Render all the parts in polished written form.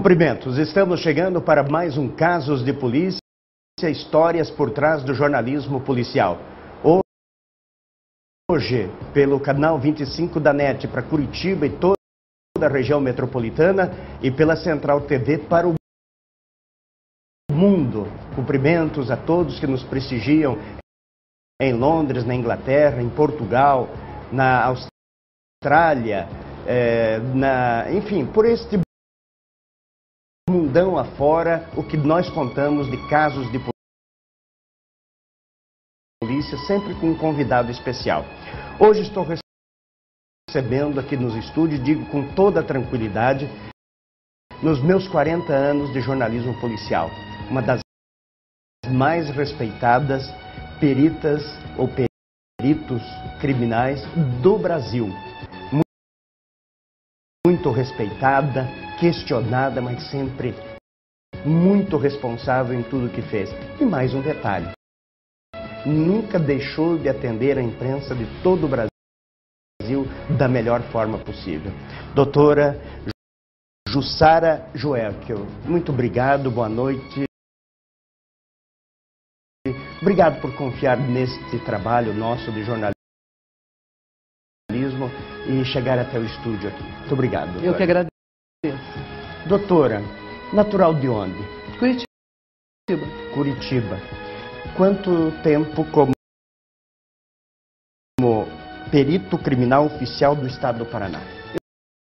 Cumprimentos, estamos chegando para mais um Casos de Polícia, histórias por trás do jornalismo policial. Hoje, pelo canal 25 da NET para Curitiba e toda a região metropolitana e pela Central TV para o mundo. Cumprimentos a todos que nos prestigiam em Londres, na Inglaterra, em Portugal, na Austrália, enfim, por este mundão afora, o que nós contamos de casos de polícia, sempre com um convidado especial. Hoje estou recebendo aqui nos estúdios, digo com toda tranquilidade, nos meus 40 anos de jornalismo policial, uma das mais respeitadas peritas ou peritos criminais do Brasil. Muito respeitada, questionada, mas sempre muito responsável em tudo que fez. E mais um detalhe, nunca deixou de atender a imprensa de todo o Brasil da melhor forma possível. Doutora Jussara Joelkel, muito obrigado, boa noite. Obrigado por confiar neste trabalho nosso de jornalismo e chegar até o estúdio aqui. Muito obrigado, doutora. Eu que agradeço. Doutora, natural de onde? Curitiba. Curitiba. Quanto tempo como perito criminal oficial do Estado do Paraná?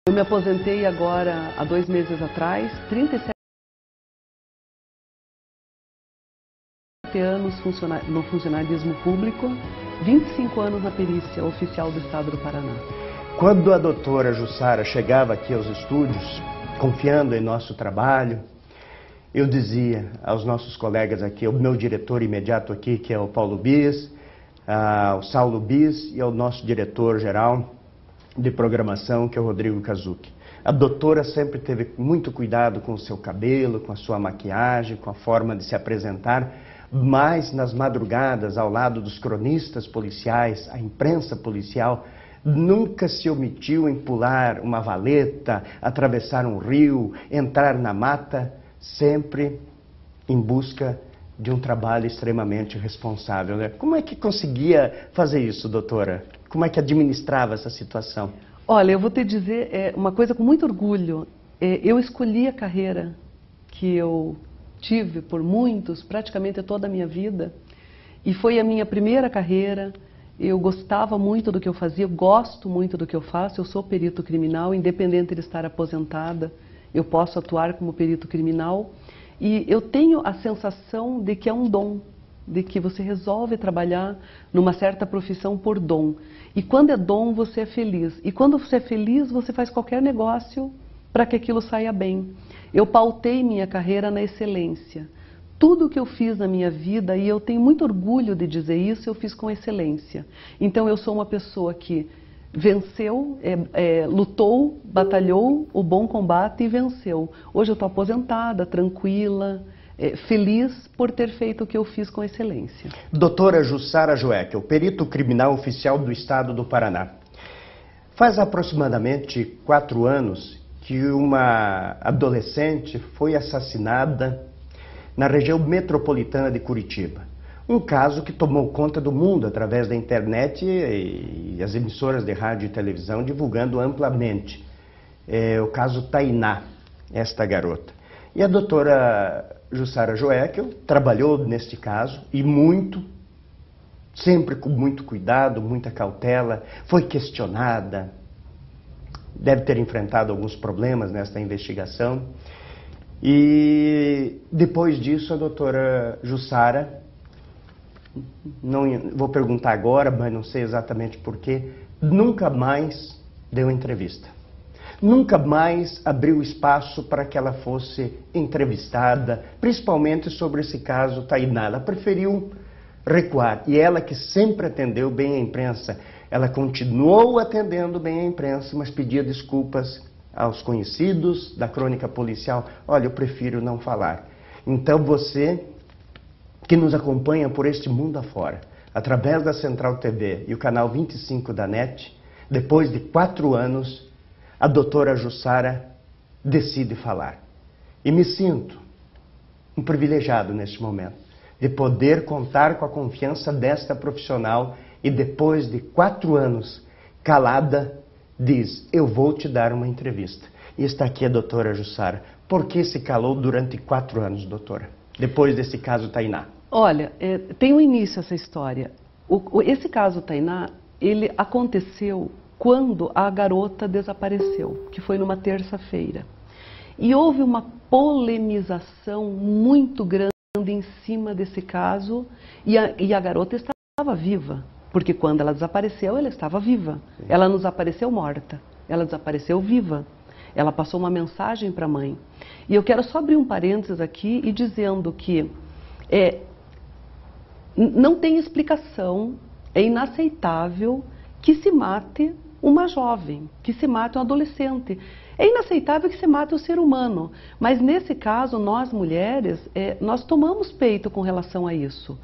Eu me aposentei agora há 2 meses atrás, 37 anos no funcionalismo público, 25 anos na perícia oficial do Estado do Paraná. Quando a doutora Jussara chegava aqui aos estúdios, confiando em nosso trabalho, eu dizia aos nossos colegas aqui, o meu diretor imediato aqui, que é o Paulo Bis, o Saulo Bis, e ao nosso diretor-geral de programação, que é o Rodrigo Kazuki. A doutora sempre teve muito cuidado com o seu cabelo, com a sua maquiagem, com a forma de se apresentar, mas nas madrugadas, ao lado dos cronistas policiais, a imprensa policial, nunca se omitiu em pular uma valeta, atravessar um rio, entrar na mata, sempre em busca de um trabalho extremamente responsável, né? Como é que conseguia fazer isso, doutora? Como é que administrava essa situação? Olha, eu vou te dizer uma coisa com muito orgulho. Eu escolhi a carreira que eu tive por praticamente toda a minha vida, e foi a minha primeira carreira. Eu gostava muito do que eu fazia, eu gosto muito do que eu faço. Eu sou perito criminal, independente de estar aposentada, eu posso atuar como perito criminal. E eu tenho a sensação de que é um dom, de que você resolve trabalhar numa certa profissão por dom. E quando é dom, você é feliz. E quando você é feliz, você faz qualquer negócio para que aquilo saia bem. Eu pautei minha carreira na excelência. Tudo que eu fiz na minha vida, e eu tenho muito orgulho de dizer isso, eu fiz com excelência. Então eu sou uma pessoa que venceu, lutou, batalhou o bom combate e venceu. Hoje eu estou aposentada, tranquila, feliz por ter feito o que eu fiz com excelência. Doutora Jussara Joelkel, perito criminal oficial do Estado do Paraná. Faz aproximadamente 4 anos que uma adolescente foi assassinada na região metropolitana de Curitiba. Um caso que tomou conta do mundo através da internet e as emissoras de rádio e televisão divulgando amplamente. É o caso Tainá, esta garota. E a doutora Jussara Joelkel trabalhou neste caso e muito, sempre com muito cuidado, muita cautela, foi questionada, deve ter enfrentado alguns problemas nesta investigação. E depois disso a doutora Jussara, não vou perguntar agora, mas não sei exatamente porquê, nunca mais deu entrevista. Nunca mais abriu espaço para que ela fosse entrevistada, principalmente sobre esse caso Tainá. Ela preferiu recuar. E ela, que sempre atendeu bem a imprensa, ela continuou atendendo bem a imprensa, mas pedia desculpas aos conhecidos da crônica policial. Olha, eu prefiro não falar. Então você que nos acompanha por este mundo afora, através da Central TV e o canal 25 da NET, depois de 4 anos, a doutora Jussara decide falar. E me sinto um privilegiado neste momento, de poder contar com a confiança desta profissional e depois de 4 anos, calada, diz, eu vou te dar uma entrevista. E está aqui a doutora Jussara. Por que se calou durante 4 anos, doutora? Depois desse caso Tainá. Olha, tem um início essa história. Esse caso Tainá, ele aconteceu quando a garota desapareceu, que foi numa terça-feira. E houve uma polemização muito grande em cima desse caso e a garota estava viva, porque quando ela desapareceu, ela estava viva. Sim. Ela não desapareceu morta, ela desapareceu viva. Ela passou uma mensagem para a mãe. E eu quero só abrir um parênteses aqui e dizendo que não tem explicação, é inaceitável que se mate uma jovem, que se mate um adolescente. É inaceitável que se mate o ser humano, mas nesse caso, nós mulheres, nós tomamos peito com relação a isso.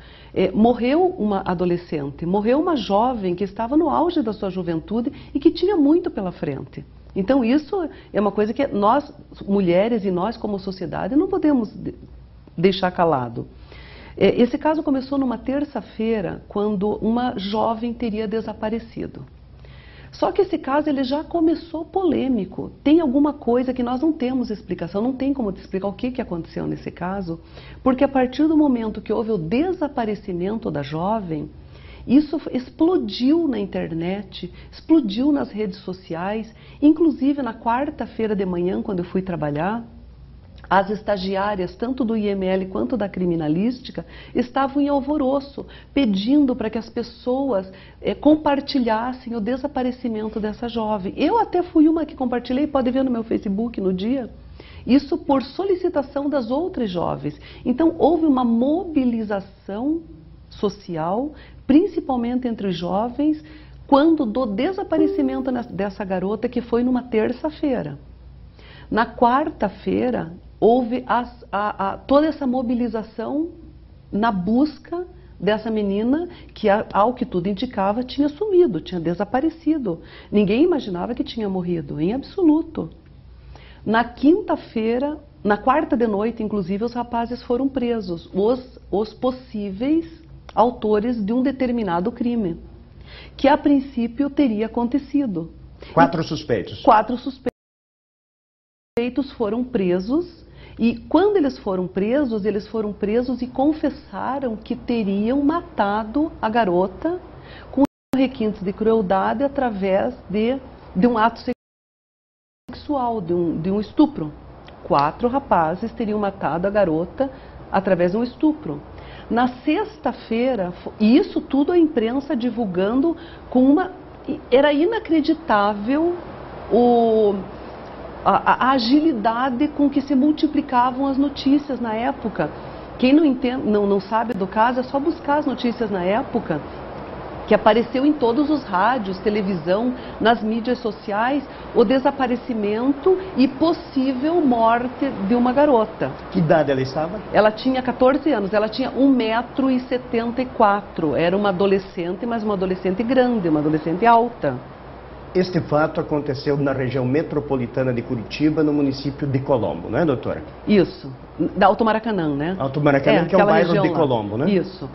Morreu uma adolescente, morreu uma jovem que estava no auge da sua juventude e que tinha muito pela frente. Então isso é uma coisa que nós, mulheres e nós como sociedade, não podemos deixar calado. Esse caso começou numa terça-feira, quando uma jovem teria desaparecido. Só que esse caso ele já começou polêmico. Tem alguma coisa que nós não temos explicação, não tem como te explicar o que aconteceu nesse caso, porque a partir do momento que houve o desaparecimento da jovem, isso explodiu na internet, explodiu nas redes sociais, inclusive na quarta-feira de manhã, quando eu fui trabalhar, as estagiárias, tanto do IML quanto da criminalística, estavam em alvoroço, pedindo para que as pessoas compartilhassem o desaparecimento dessa jovem. Eu até fui uma que compartilhei, pode ver no meu Facebook no dia, isso por solicitação das outras jovens. Então houve uma mobilização social, principalmente entre os jovens, quando do desaparecimento dessa garota, que foi numa terça-feira. Na quarta-feira, houve toda essa mobilização na busca dessa menina que, ao que tudo indicava, tinha sumido, tinha desaparecido. Ninguém imaginava que tinha morrido, em absoluto. Na quinta-feira, na quarta de noite, inclusive, os rapazes foram presos, os possíveis autores de um determinado crime, que a princípio teria acontecido. 4 suspeitos. 4 suspeitos foram presos, e quando eles foram presos e confessaram que teriam matado a garota com requintes de crueldade através de um ato sexual, de um estupro. 4 rapazes teriam matado a garota através de um estupro. Na sexta-feira, e isso tudo a imprensa divulgando era inacreditável a agilidade com que se multiplicavam as notícias na época. Quem não sabe do caso, é só buscar as notícias na época, que apareceu em todos os rádios, televisão, nas mídias sociais, o desaparecimento e possível morte de uma garota. Que idade ela estava? Ela tinha 14 anos, ela tinha 1,74 m, era uma adolescente, mas uma adolescente grande, uma adolescente alta. Este fato aconteceu na região metropolitana de Curitiba, no município de Colombo, não é, doutora? Isso, da Alto Maracanã, né? Alto Maracanã, que é o bairro de Colombo, né? Isso.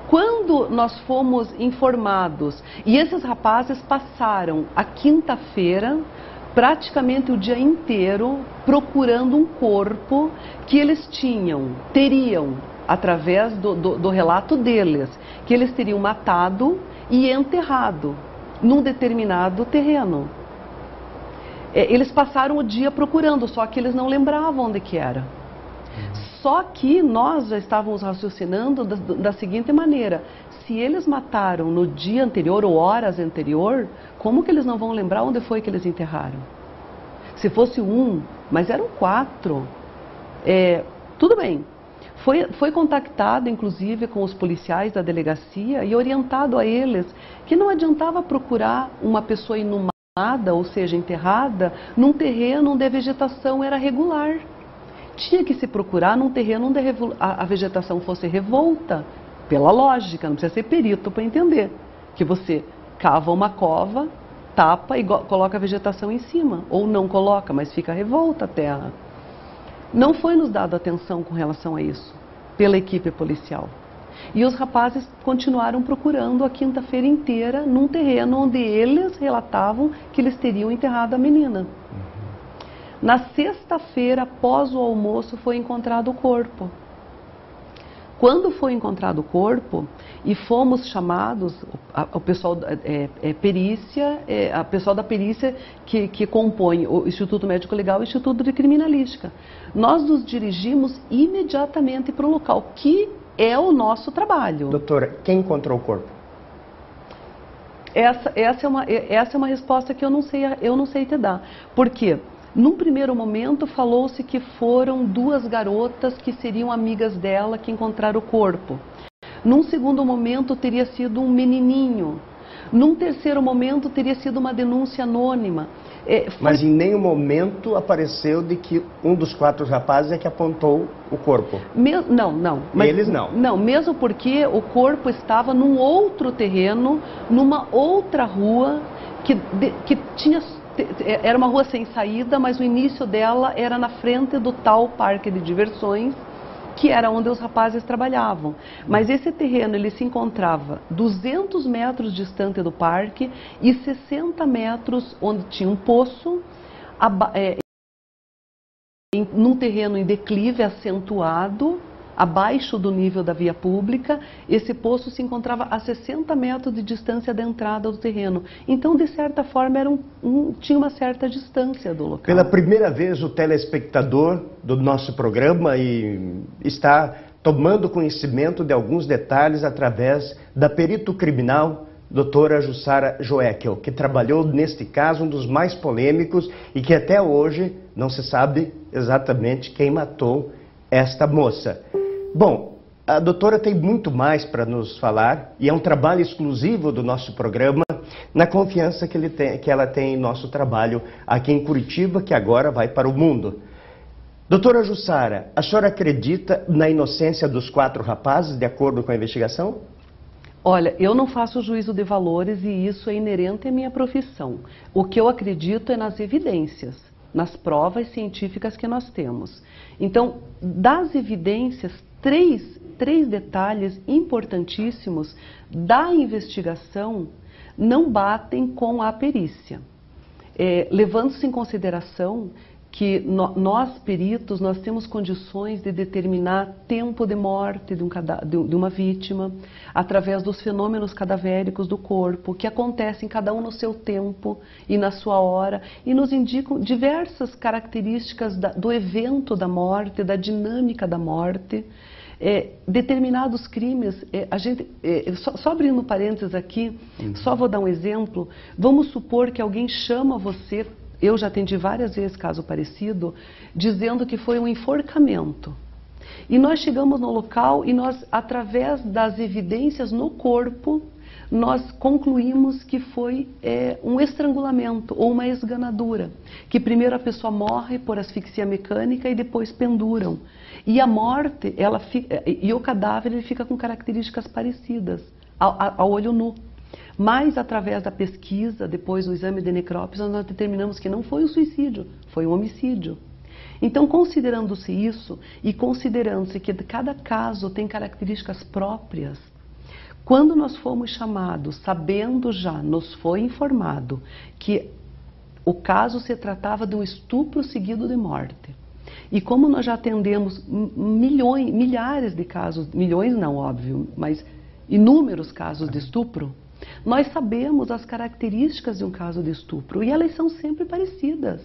Quando nós fomos informados, e esses rapazes passaram a quinta-feira, praticamente o dia inteiro, procurando um corpo que eles teriam, através do relato deles, que eles teriam matado e enterrado num determinado terreno. Eles passaram o dia procurando, só que eles não lembravam onde que era. Só que nós já estávamos raciocinando da seguinte maneira: se eles mataram no dia anterior ou horas anterior, como que eles não vão lembrar onde foi que eles enterraram? Se fosse mas eram 4. Tudo bem. Foi contactado, inclusive, com os policiais da delegacia e orientado a eles que não adiantava procurar uma pessoa inumada, ou seja, enterrada, num terreno onde a vegetação era regular. Tinha que se procurar num terreno onde a vegetação fosse revolta, pela lógica, não precisa ser perito para entender, que você cava uma cova, tapa e coloca a vegetação em cima, ou não coloca, mas fica revolta a terra. Não foi nos dado atenção com relação a isso, pela equipe policial. E os rapazes continuaram procurando a quinta-feira inteira num terreno onde eles relatavam que eles teriam enterrado a menina. Na sexta-feira, após o almoço, foi encontrado o corpo. Quando foi encontrado o corpo e fomos chamados, o pessoal perícia, a pessoal da perícia que compõe o Instituto Médico Legal e o Instituto de Criminalística, nós nos dirigimos imediatamente para o local, que é o nosso trabalho. Doutora, quem encontrou o corpo? Essa é uma resposta que eu não sei te dar. Por quê? Num primeiro momento, falou-se que foram duas garotas que seriam amigas dela que encontraram o corpo. Num segundo momento, teria sido um menininho. Num terceiro momento, teria sido uma denúncia anônima. Mas em nenhum momento apareceu de que um dos 4 rapazes é que apontou o corpo? Não. Mas, eles não? Não, mesmo porque o corpo estava num outro terreno, numa outra rua, que tinha... Era uma rua sem saída, mas o início dela era na frente do tal parque de diversões, que era onde os rapazes trabalhavam. Mas esse terreno, ele se encontrava 200 metros distante do parque e 60 metros onde tinha um poço, num terreno em declive acentuado, abaixo do nível da via pública. Esse poço se encontrava a 60 metros de distância da entrada do terreno. Então, de certa forma, tinha uma certa distância do local. Pela primeira vez, o telespectador do nosso programa está tomando conhecimento de alguns detalhes através da perito criminal, doutora Jussara Joeckel, que trabalhou neste caso, um dos mais polêmicos, e que até hoje não se sabe exatamente quem matou esta moça. Bom, a doutora tem muito mais para nos falar e é um trabalho exclusivo do nosso programa, na confiança que ela tem em nosso trabalho aqui em Curitiba, que agora vai para o mundo. Doutora Jussara, a senhora acredita na inocência dos 4 rapazes, de acordo com a investigação? Olha, eu não faço juízo de valores e isso é inerente à minha profissão. O que eu acredito é nas evidências, nas provas científicas que nós temos. Então, das evidências, três detalhes importantíssimos da investigação não batem com a perícia. Levando-se em consideração que nós, peritos, nós temos condições de determinar tempo de morte de uma vítima, através dos fenômenos cadavéricos do corpo, que acontecem cada um no seu tempo e na sua hora, e nos indicam diversas características do evento da morte, da dinâmica da morte. Determinados crimes, só abrindo parênteses aqui, só vou dar um exemplo. Vamos supor que alguém chama você, eu já atendi várias vezes caso parecido, dizendo que foi um enforcamento. E nós chegamos no local e nós, através das evidências no corpo, nós concluímos que foi um estrangulamento ou uma esganadura. Que primeiro a pessoa morre por asfixia mecânica e depois penduram. E a morte, e o cadáver, ele fica com características parecidas ao olho nu. Mas através da pesquisa, depois do exame de necrópsia, nós determinamos que não foi um suicídio, foi um homicídio. Então, considerando-se isso e considerando-se que cada caso tem características próprias, quando nós fomos chamados, sabendo já, nos foi informado que o caso se tratava de um estupro seguido de morte. E como nós já atendemos milhares de casos, milhões não, óbvio, mas inúmeros casos de estupro, nós sabemos as características de um caso de estupro e elas são sempre parecidas.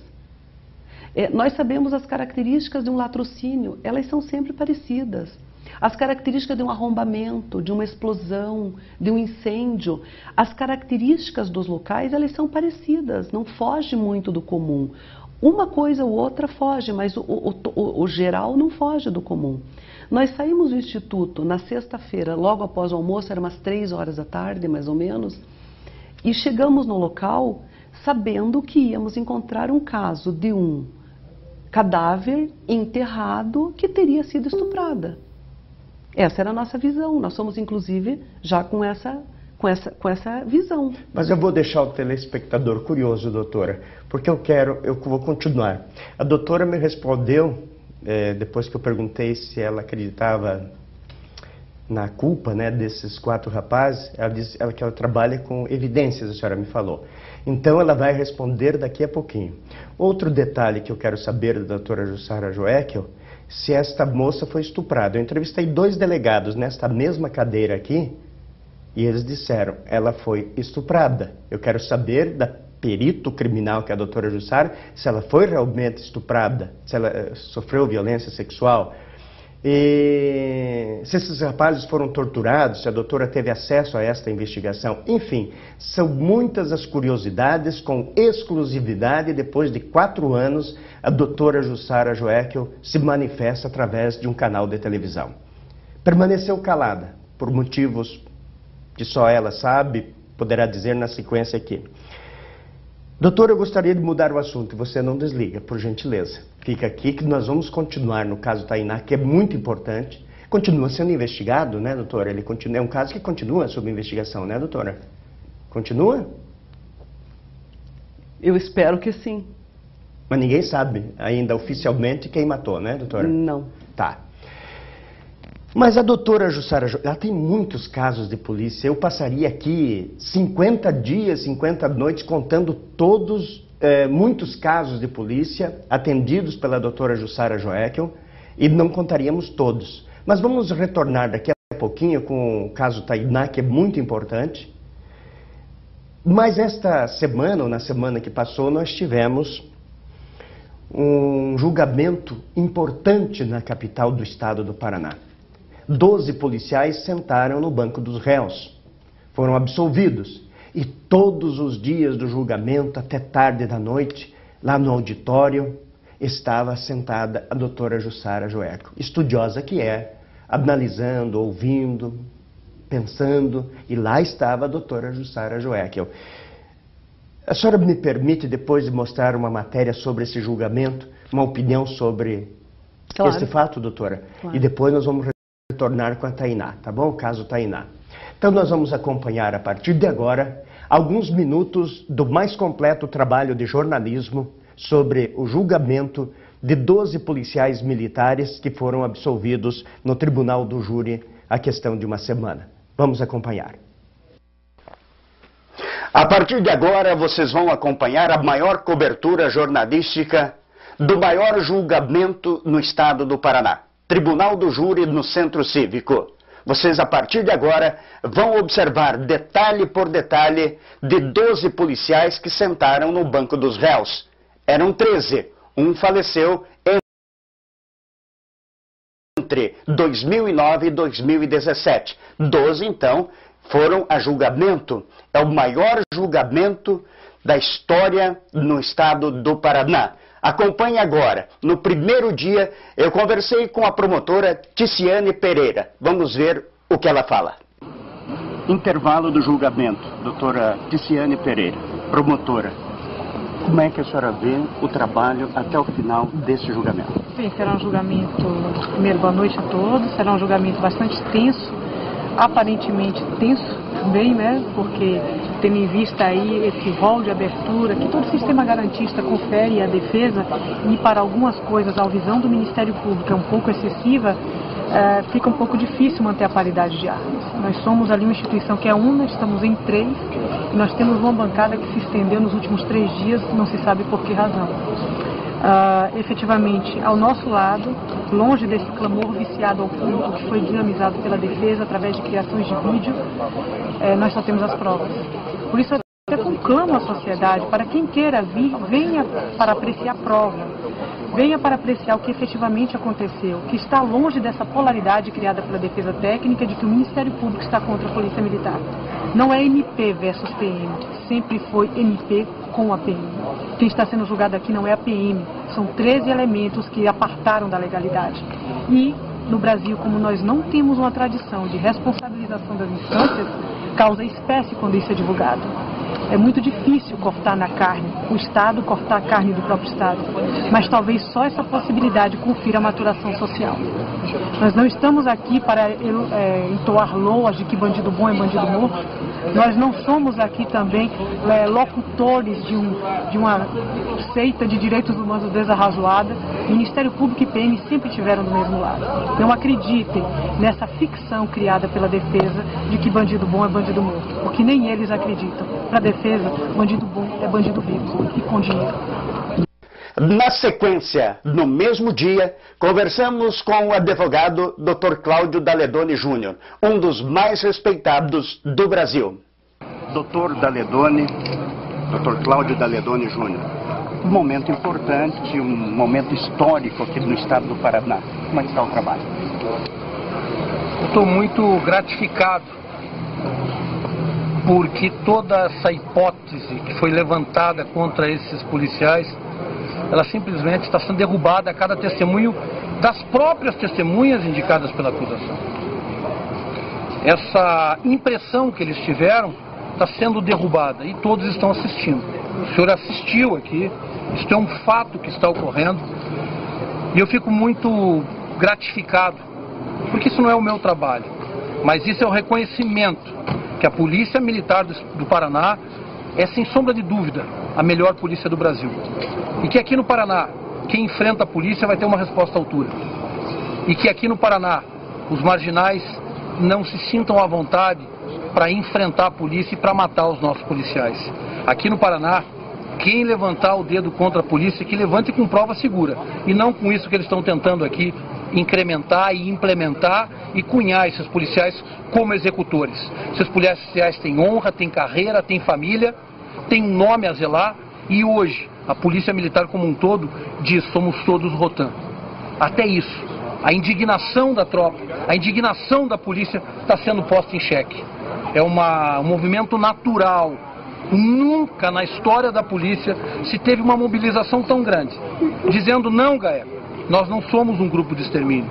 Nós sabemos as características de um latrocínio, elas são sempre parecidas. As características de um arrombamento, de uma explosão, de um incêndio, as características dos locais, elas são parecidas, não foge muito do comum. Uma coisa ou outra foge, mas o geral não foge do comum. Nós saímos do Instituto na sexta-feira, logo após o almoço, eram umas 3 horas da tarde, mais ou menos, e chegamos no local sabendo que íamos encontrar um caso de um cadáver enterrado que teria sido estuprada. Essa era a nossa visão, nós somos inclusive já com essa visão. Mas eu vou deixar o telespectador curioso, doutora, porque eu vou continuar. A doutora me respondeu depois que eu perguntei se ela acreditava na culpa, né, desses 4 rapazes, ela disse que ela trabalha com evidências, a senhora me falou. Então ela vai responder daqui a pouquinho. Outro detalhe que eu quero saber da doutora Jussara Joeckel, se esta moça foi estuprada. Eu entrevistei 2 delegados nesta mesma cadeira aqui, e eles disseram, ela foi estuprada. Eu quero saber da perito criminal, que é a doutora Jussara, se ela foi realmente estuprada, se ela sofreu violência sexual, e se esses rapazes foram torturados, se a doutora teve acesso a esta investigação. Enfim, são muitas as curiosidades, com exclusividade. Depois de 4 anos, a doutora Jussara Joeckel se manifesta através de um canal de televisão. Permaneceu calada, por motivos que só ela sabe, poderá dizer na sequência aqui. Doutora, eu gostaria de mudar o assunto, e você não desliga, por gentileza. Fica aqui que nós vamos continuar no caso Tainá, que é muito importante. Continua sendo investigado, né, doutora? Ele continua, é um caso que continua sob investigação, né, doutora? Continua? Eu espero que sim. Mas ninguém sabe ainda oficialmente quem matou, né, doutora? Não. Tá. Mas a doutora Jussara, ela tem muitos casos de polícia. Eu passaria aqui 50 dias, 50 noites contando muitos casos de polícia atendidos pela doutora Jussara Joeckel, e não contaríamos todos. Mas vamos retornar daqui a pouquinho com o caso Tainá, que é muito importante. Mas esta semana, ou na semana que passou, nós tivemos um julgamento importante na capital do estado do Paraná. 12 policiais sentaram no banco dos réus, foram absolvidos, e todos os dias do julgamento, até tarde da noite, lá no auditório, estava sentada a doutora Jussara Joeckel, estudiosa que é, analisando, ouvindo, pensando, e lá estava a doutora Jussara Joeckel. A senhora me permite, depois de mostrar uma matéria sobre esse julgamento, uma opinião sobre este fato, doutora? Claro. E depois nós vamos retornar com a Tainá, tá bom? O caso Tainá. Então nós vamos acompanhar a partir de agora alguns minutos do mais completo trabalho de jornalismo sobre o julgamento de 12 policiais militares que foram absolvidos no Tribunal do Júri há questão de uma semana. Vamos acompanhar. A partir de agora vocês vão acompanhar a maior cobertura jornalística do maior julgamento no estado do Paraná. Tribunal do Júri no Centro Cívico. Vocês, a partir de agora, vão observar detalhe por detalhe de 12 policiais que sentaram no banco dos réus. Eram 13. Um faleceu entre 2009 e 2017. 12, então, foram a julgamento. É o maior julgamento da história no estado do Paraná. Acompanhe agora. No primeiro dia, eu conversei com a promotora Ticiane Pereira. Vamos ver o que ela fala. Intervalo do julgamento. Doutora Ticiane Pereira, promotora. Como é que a senhora vê o trabalho até o final desse julgamento? Sim, será um julgamento, primeiro, boa noite a todos. Será um julgamento bastante tenso, aparentemente tenso também, né? Porque tendo em vista aí esse rol de abertura que todo o sistema garantista confere à defesa, e para algumas coisas a visão do Ministério Público é um pouco excessiva, fica um pouco difícil manter a paridade de armas. Nós somos ali uma instituição que é una, estamos em 3, e nós temos uma bancada que se estendeu nos últimos 3 dias, não se sabe por que razão. Efetivamente, ao nosso lado, longe desse clamor viciado ao público que foi dinamizado pela defesa através de criações de vídeo, nós só temos as provas. Por isso, eu conclamo a sociedade, para quem queira vir, venha para apreciar a prova, venha para apreciar o que efetivamente aconteceu, que está longe dessa polaridade criada pela defesa técnica de que o Ministério Público está contra a Polícia Militar. Não é MP versus PM, sempre foi MP com a PM. Quem está sendo julgado aqui não é a PM, são 13 elementos que apartaram da legalidade. E no Brasil, como nós não temos uma tradição de responsabilização das instâncias, causa espécie quando isso é divulgado. É muito difícil cortar na carne, o Estado cortar a carne do próprio Estado, mas talvez só essa possibilidade confira a maturação social. Nós não estamos aqui para entoar loas de que bandido bom é bandido morto, Nós não somos aqui também locutores de uma seita de direitos humanos desarrazoada. Ministério Público e PM sempre estiveram do mesmo lado. Não acreditem nessa ficção criada pela defesa de que bandido bom é bandido morto, porque nem eles acreditam. Para a defesa, bandido bom é bandido vivo e com dinheiro. Na sequência, no mesmo dia, conversamos com o advogado Dr. Cláudio Daledoni Júnior, um dos mais respeitados do Brasil. Dr. Cláudio Daledoni Júnior, um momento importante, um momento histórico aqui no estado do Paraná. Como é que está o trabalho? Estou muito gratificado, porque toda essa hipótese que foi levantada contra esses policiais, ela simplesmente está sendo derrubada a cada testemunho das próprias testemunhas indicadas pela acusação. Essa impressão que eles tiveram está sendo derrubada e todos estão assistindo. O senhor assistiu aqui, isso é um fato que está ocorrendo e eu fico muito gratificado, porque isso não é o meu trabalho, mas isso é o reconhecimento que a Polícia Militar do Paraná é, sem sombra de dúvida, a melhor polícia do Brasil. E que aqui no Paraná, quem enfrenta a polícia vai ter uma resposta à altura. E que aqui no Paraná, os marginais não se sintam à vontade para enfrentar a polícia e para matar os nossos policiais. Aqui no Paraná, quem levantar o dedo contra a polícia, que levante com prova segura. E não com isso que eles estão tentando aqui incrementar e implementar e cunhar esses policiais como executores. Esses policiais têm honra, têm carreira, têm família, têm um nome a zelar e hoje a Polícia Militar como um todo diz: somos todos Rotan. Até isso, a indignação da tropa, a indignação da polícia está sendo posta em xeque. É um movimento natural. Nunca na história da polícia se teve uma mobilização tão grande, dizendo: não, Gaia, nós não somos um grupo de extermínio.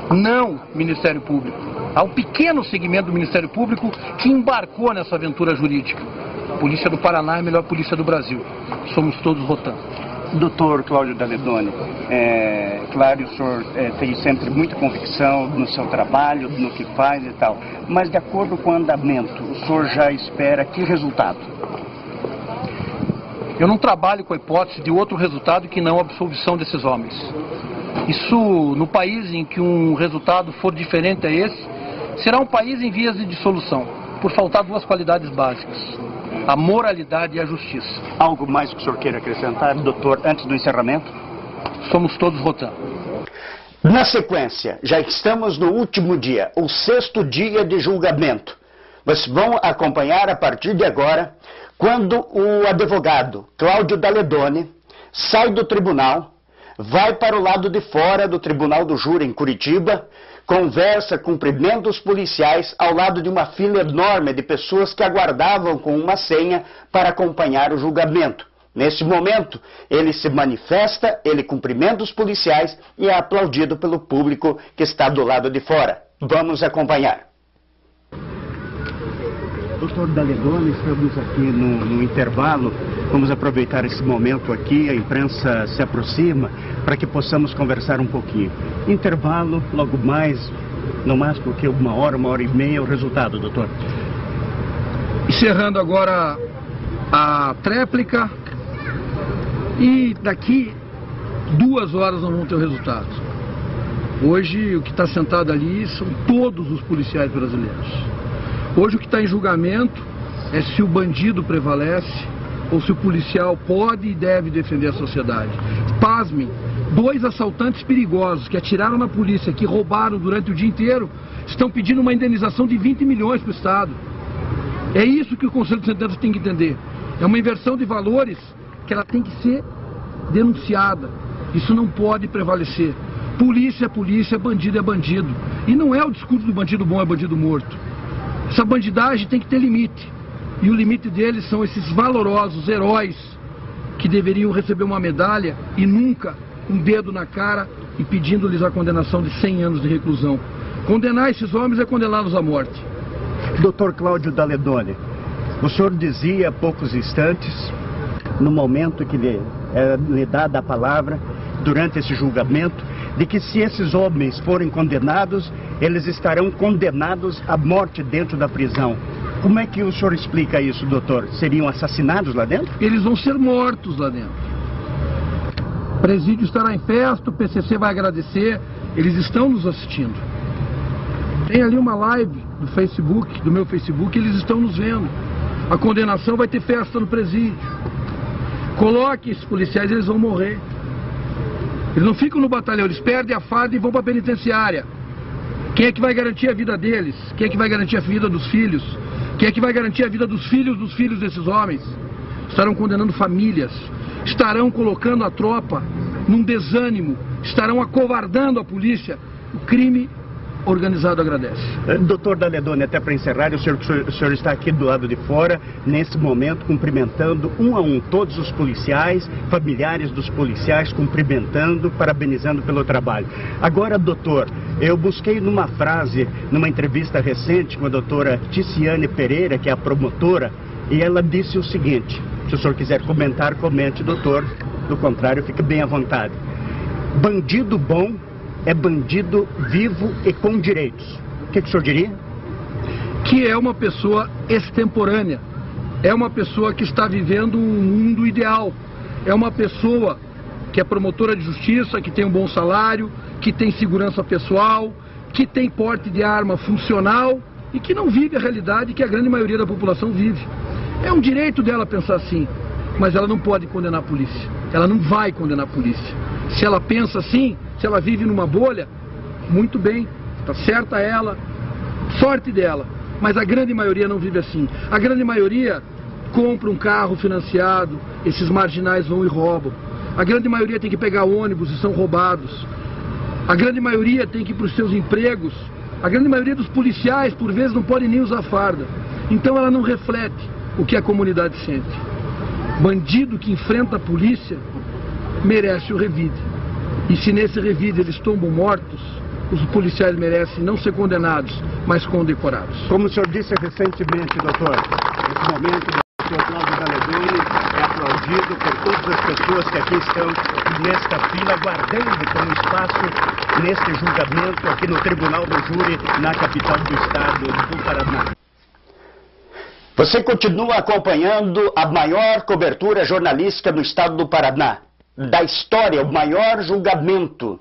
Não, Ministério Público. Há um pequeno segmento do Ministério Público que embarcou nessa aventura jurídica. A Polícia do Paraná é a melhor polícia do Brasil. Somos todos Rotan. Doutor Cláudio Daledoni, claro, o senhor tem sempre muita convicção no seu trabalho, no que faz e tal, mas de acordo com o andamento, o senhor já espera que resultado? Eu não trabalho com a hipótese de outro resultado que não a absolvição desses homens. Isso, no país em que um resultado for diferente a esse, será um país em vias de dissolução, por faltar duas qualidades básicas: a moralidade e a justiça. Algo mais que o senhor queira acrescentar, doutor, antes do encerramento? Somos todos Rotan. Na sequência, já estamos no último dia, o 6º dia de julgamento. Vocês vão acompanhar a partir de agora, quando o advogado Cláudio Daledoni sai do tribunal, vai para o lado de fora do Tribunal do Júri em Curitiba, conversa, cumprimenta os policiais ao lado de uma fila enorme de pessoas que aguardavam com uma senha para acompanhar o julgamento. Nesse momento, ele se manifesta, ele cumprimenta os policiais e é aplaudido pelo público que está do lado de fora. Vamos acompanhar. Doutor Daledoni, estamos aqui no intervalo. Vamos aproveitar esse momento aqui, a imprensa se aproxima, para que possamos conversar um pouquinho. Intervalo, logo mais, no máximo que 1 hora, 1h30, o resultado, doutor. Encerrando agora a tréplica e daqui 2 horas nós vamos ter o resultado. Hoje o que está sentado ali são todos os policiais brasileiros. Hoje o que está em julgamento é se o bandido prevalece ou se o policial pode e deve defender a sociedade. Pasmem, 2 assaltantes perigosos que atiraram na polícia, que roubaram durante o dia inteiro, estão pedindo uma indenização de 20 milhões para o Estado. É isso que o Conselho de Sentença tem que entender. É uma inversão de valores que ela tem que ser denunciada. Isso não pode prevalecer. Polícia é polícia, bandido é bandido. E não é o discurso do bandido bom é bandido morto. Essa bandidagem tem que ter limite. E o limite deles são esses valorosos heróis que deveriam receber uma medalha e nunca um dedo na cara e pedindo-lhes a condenação de 100 anos de reclusão. Condenar esses homens é condená-los à morte. Doutor Cláudio Daledoni, o senhor dizia há poucos instantes, no momento que lhe dada a palavra, durante esse julgamento, de que se esses homens forem condenados, eles estarão condenados à morte dentro da prisão. Como é que o senhor explica isso, doutor? Seriam assassinados lá dentro? Eles vão ser mortos lá dentro. O presídio estará em festa, o PCC vai agradecer, eles estão nos assistindo. Tem ali uma live do Facebook, do meu Facebook, eles estão nos vendo. A condenação vai ter festa no presídio. Coloque esses policiais, eles vão morrer. Eles não ficam no batalhão, eles perdem a farda e vão para a penitenciária. Quem é que vai garantir a vida deles? Quem é que vai garantir a vida dos filhos? Quem é que vai garantir a vida dos filhos desses homens? Estarão condenando famílias, estarão colocando a tropa num desânimo, estarão acovardando a polícia. O crime organizado agradece. Doutor Daledoni, até para encerrar, o senhor está aqui do lado de fora, nesse momento, cumprimentando um a um todos os policiais, familiares dos policiais, cumprimentando, parabenizando pelo trabalho. Agora, doutor, eu busquei numa frase, numa entrevista recente com a doutora Ticiane Pereira, que é a promotora, e ela disse o seguinte: se o senhor quiser comentar, comente, doutor, do contrário, fique bem à vontade. Bandido bom é bandido vivo e com direitos. O que o senhor diria? Que é uma pessoa extemporânea, é uma pessoa que está vivendo um mundo ideal, é uma pessoa que é promotora de justiça, que tem um bom salário, que tem segurança pessoal, que tem porte de arma funcional e que não vive a realidade que a grande maioria da população vive. É um direito dela pensar assim, mas ela não pode condenar a polícia, ela não vai condenar a polícia. Se ela pensa assim, se ela vive numa bolha, muito bem, está certa ela, sorte dela. Mas a grande maioria não vive assim. A grande maioria compra um carro financiado, esses marginais vão e roubam. A grande maioria tem que pegar ônibus e são roubados. A grande maioria tem que ir para os seus empregos. A grande maioria dos policiais, por vezes, não podem nem usar farda. Então ela não reflete o que a comunidade sente. Bandido que enfrenta a polícia merece o revide. E se nesse revide eles tombam mortos, os policiais merecem não ser condenados, mas condecorados. Como o senhor disse recentemente, doutor, nesse momento o doutor Cláudio Daledoni é aplaudido por todas as pessoas que aqui estão nesta fila, aguardando por um espaço neste julgamento aqui no Tribunal do Júri, na capital do estado do Paraná. Você continua acompanhando a maior cobertura jornalística do estado do Paraná. Da história, o maior julgamento,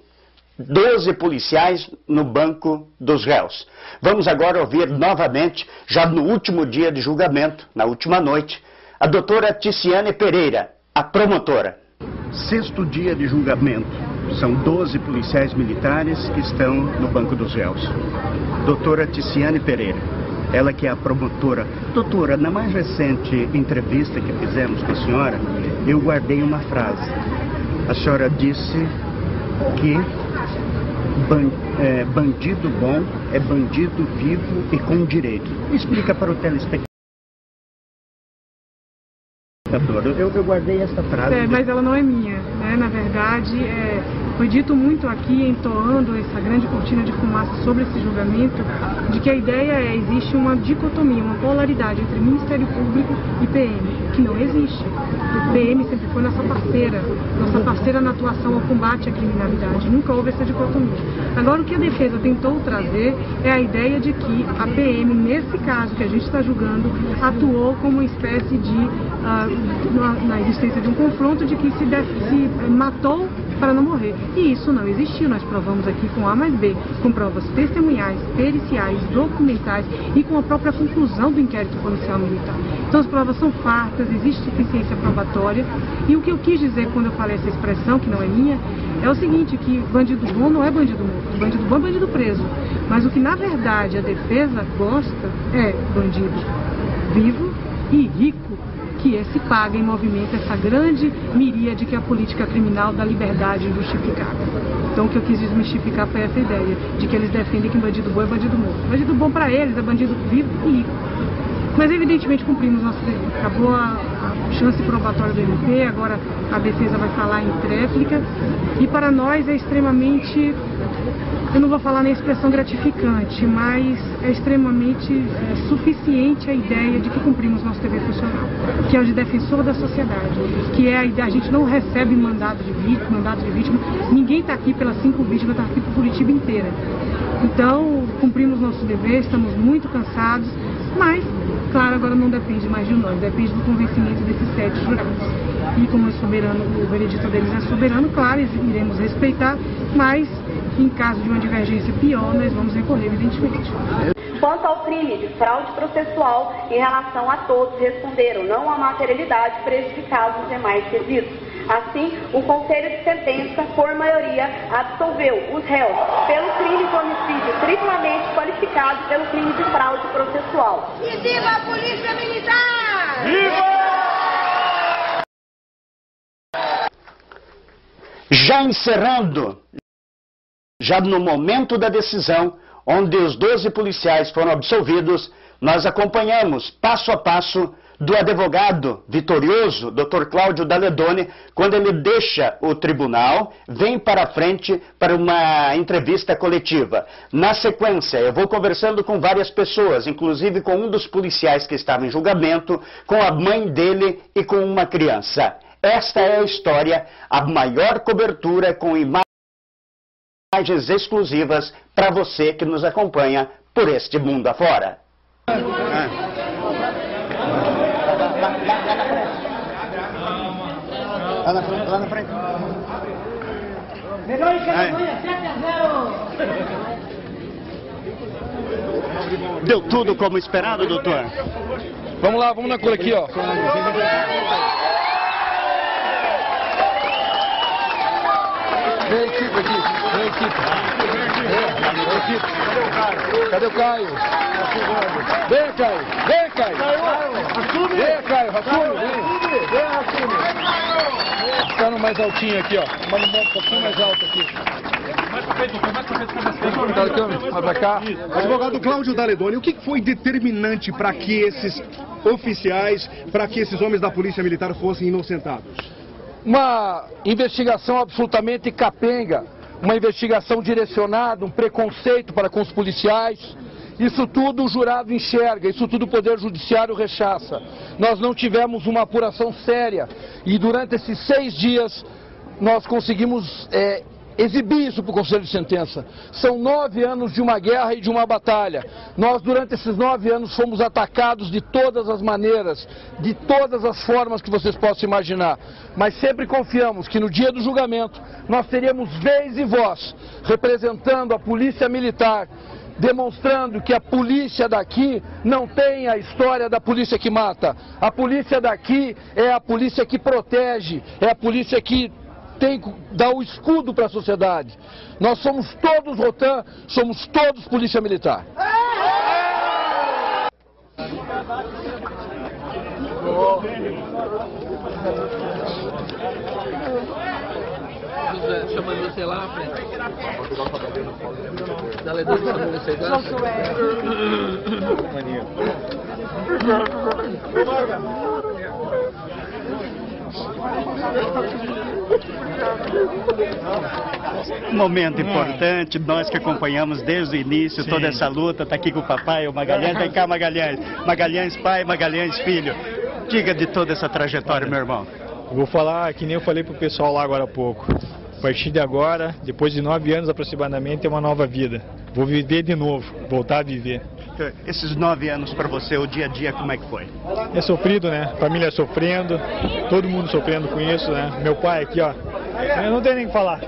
12 policiais no banco dos réus. Vamos agora ouvir novamente, já no último dia de julgamento, na última noite, a doutora Ticiane Pereira, a promotora. 6º dia de julgamento, são 12 policiais militares que estão no banco dos réus. Doutora Ticiane Pereira, ela que é a promotora. Doutora, na mais recente entrevista que fizemos com a senhora, eu guardei uma frase. A senhora disse que bandido bom é bandido vivo e com direito. Explica para o telespectador. Eu guardei essa frase. Mas ela não é minha, né? Na verdade, foi dito muito aqui, entoando essa grande cortina de fumaça sobre esse julgamento, de que a ideia existe uma dicotomia, uma polaridade entre Ministério Público e PM, que não existe. O PM sempre foi nossa parceira na atuação ao combate à criminalidade, nunca houve essa dicotomia. Agora, o que a defesa tentou trazer é a ideia de que a PM, nesse caso que a gente está julgando, atuou como uma espécie de na existência de um confronto de que se matou para não morrer. E isso não existiu. Nós provamos aqui com A mais B, com provas testemunhais, periciais, documentais e com a própria conclusão do inquérito policial militar. Então as provas são fartas, existe suficiência probatória. E o que eu quis dizer quando eu falei essa expressão, que não é minha, é o seguinte, que bandido bom não é bandido morto, bandido bom é bandido preso. Mas o que na verdade a defesa gosta é bandido vivo e rico, que esse paga em movimento essa grande miríade que é a política criminal da liberdade injustificada. Então o que eu quis desmistificar foi essa ideia, de que eles defendem que bandido bom é bandido morto. Bandido bom para eles é bandido vivo e rico. Mas evidentemente cumprimos nosso dever. Acabou a chance probatória do MP, agora a defesa vai falar em tréplica. E para nós é extremamente, eu não vou falar nem expressão gratificante, mas é extremamente suficiente a ideia de que cumprimos nosso dever funcional, que é o de defensor da sociedade, que é a ideia, a gente não recebe mandato de vítima, ninguém está aqui pelas 5 vítimas, está aqui por Curitiba inteira. Então, cumprimos nosso dever, estamos muito cansados, mas Claro, agora não depende mais de nós, depende do convencimento desses 7 jurados. E como é soberano, o veredito deles é soberano, claro, iremos respeitar, mas em caso de uma divergência pior, nós vamos recorrer, evidentemente. Quanto ao crime de fraude processual, em relação a todos responderam não há materialidade prejudicada nos demais quesitos. Assim, o Conselho de Sentença, por maioria, absolveu os réus pelo crime de homicídio triplamente qualificado pelo crime de fraude processual. E viva a Polícia Militar! Viva! Já encerrando, já no momento da decisão, onde os 12 policiais foram absolvidos, nós acompanhamos passo a passo do advogado vitorioso, Dr. Cláudio Daledoni, quando ele deixa o tribunal, vem para a frente para uma entrevista coletiva. Na sequência, eu vou conversando com várias pessoas, inclusive com um dos policiais que estava em julgamento, com a mãe dele e com uma criança. Esta é a história, a maior cobertura com imagens exclusivas para você que nos acompanha por este mundo afora. Lá na frente. Melhor em campanha, 7-0. Deu tudo como esperado, doutor? Vamos lá, vamos na cor aqui, ó. Vem equipe aqui, vem equipe. Cadê o Caio? Vem, Caio. Vem, Caio. Vem, Caio. Assume. Ficando mais altinho aqui, ó. Manda um pouquinho mais alto aqui. Mais pra frente, mais pra frente. Mais pra cá. Advogado Cláudio Daledoni, o que foi determinante para que esses oficiais, para que esses homens da Polícia Militar fossem inocentados? Uma investigação absolutamente capenga, uma investigação direcionada, um preconceito para com os policiais. Isso tudo o jurado enxerga, isso tudo o Poder Judiciário rechaça. Nós não tivemos uma apuração séria e durante esses 6 dias nós conseguimos exibir isso para o Conselho de Sentença. São 9 anos de uma guerra e de uma batalha. Nós, durante esses 9 anos, fomos atacados de todas as maneiras, de todas as formas que vocês possam imaginar. Mas sempre confiamos que no dia do julgamento nós teríamos vez e voz, representando a Polícia Militar, demonstrando que a polícia daqui não tem a história da polícia que mata. A polícia daqui é a polícia que protege, é a polícia que dá o escudo para a sociedade. Nós somos todos Rotan, somos todos Polícia Militar. Chamando você lá, frente. Daledoni chamando você lá. Um momento importante, nós que acompanhamos desde o início toda essa luta, está aqui com o papai, o Magalhães, vem cá Magalhães, Magalhães pai, Magalhães filho, diga de toda essa trajetória, meu irmão. Eu vou falar que nem eu falei pro pessoal lá agora há pouco, a partir de agora, depois de 9 anos aproximadamente, é uma nova vida, vou viver de novo, voltar a viver. Esses 9 anos para você, o dia a dia, como é que foi? É sofrido, né? Família sofrendo, todo mundo sofrendo com isso, né? Meu pai aqui, ó, eu não tenho nem o que falar.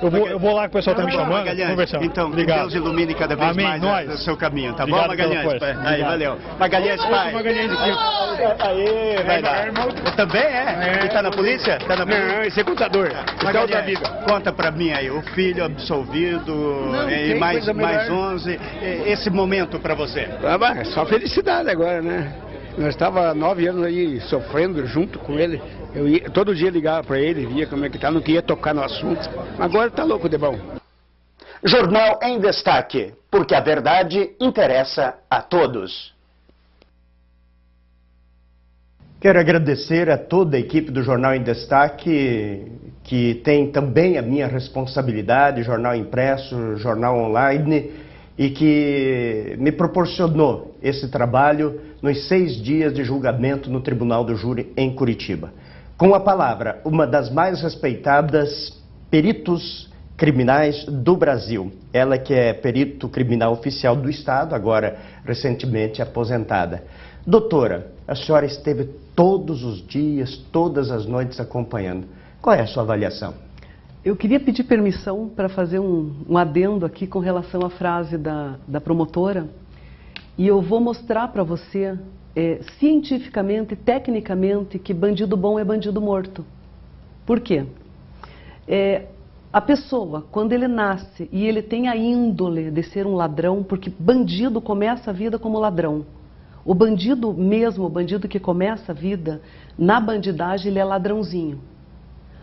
Eu vou lá que o pessoal tá me chamando, conversando. Então, obrigado. Deus ilumine cada vez Amém, mais o seu caminho, tá obrigado bom, Magalhães? Aí, valeu. Magalhães, pai. Magalhães aqui. Aí, vai lá. Também é? Ele tá na polícia? Tá na polícia? Não, esse é contador. Magalhães, conta pra mim aí, o filho absolvido e mais 11, esse momento pra você. Ah, só felicidade agora, né? Nós estávamos 9 anos aí sofrendo junto com ele. Eu todo dia ligava para ele, via como é que tá, não queria tocar no assunto. Agora tá louco de bom. Jornal em Destaque, porque a verdade interessa a todos. Quero agradecer a toda a equipe do Jornal em Destaque, que tem também a minha responsabilidade, jornal impresso, jornal online, e que me proporcionou esse trabalho nos 6 dias de julgamento no Tribunal do Júri em Curitiba. Com a palavra, uma das mais respeitadas peritos criminais do Brasil. Ela que é perito criminal oficial do Estado, agora recentemente aposentada. Doutora, a senhora esteve todos os dias, todas as noites acompanhando. Qual é a sua avaliação? Eu queria pedir permissão para fazer um adendo aqui com relação à frase da promotora. E eu vou mostrar para você, cientificamente, tecnicamente, que bandido bom é bandido morto. Por quê? A pessoa, quando ele nasce e ele tem a índole de ser um ladrão, porque bandido começa a vida como ladrão. O bandido mesmo, o bandido que começa a vida na bandidagem, ele é ladrãozinho.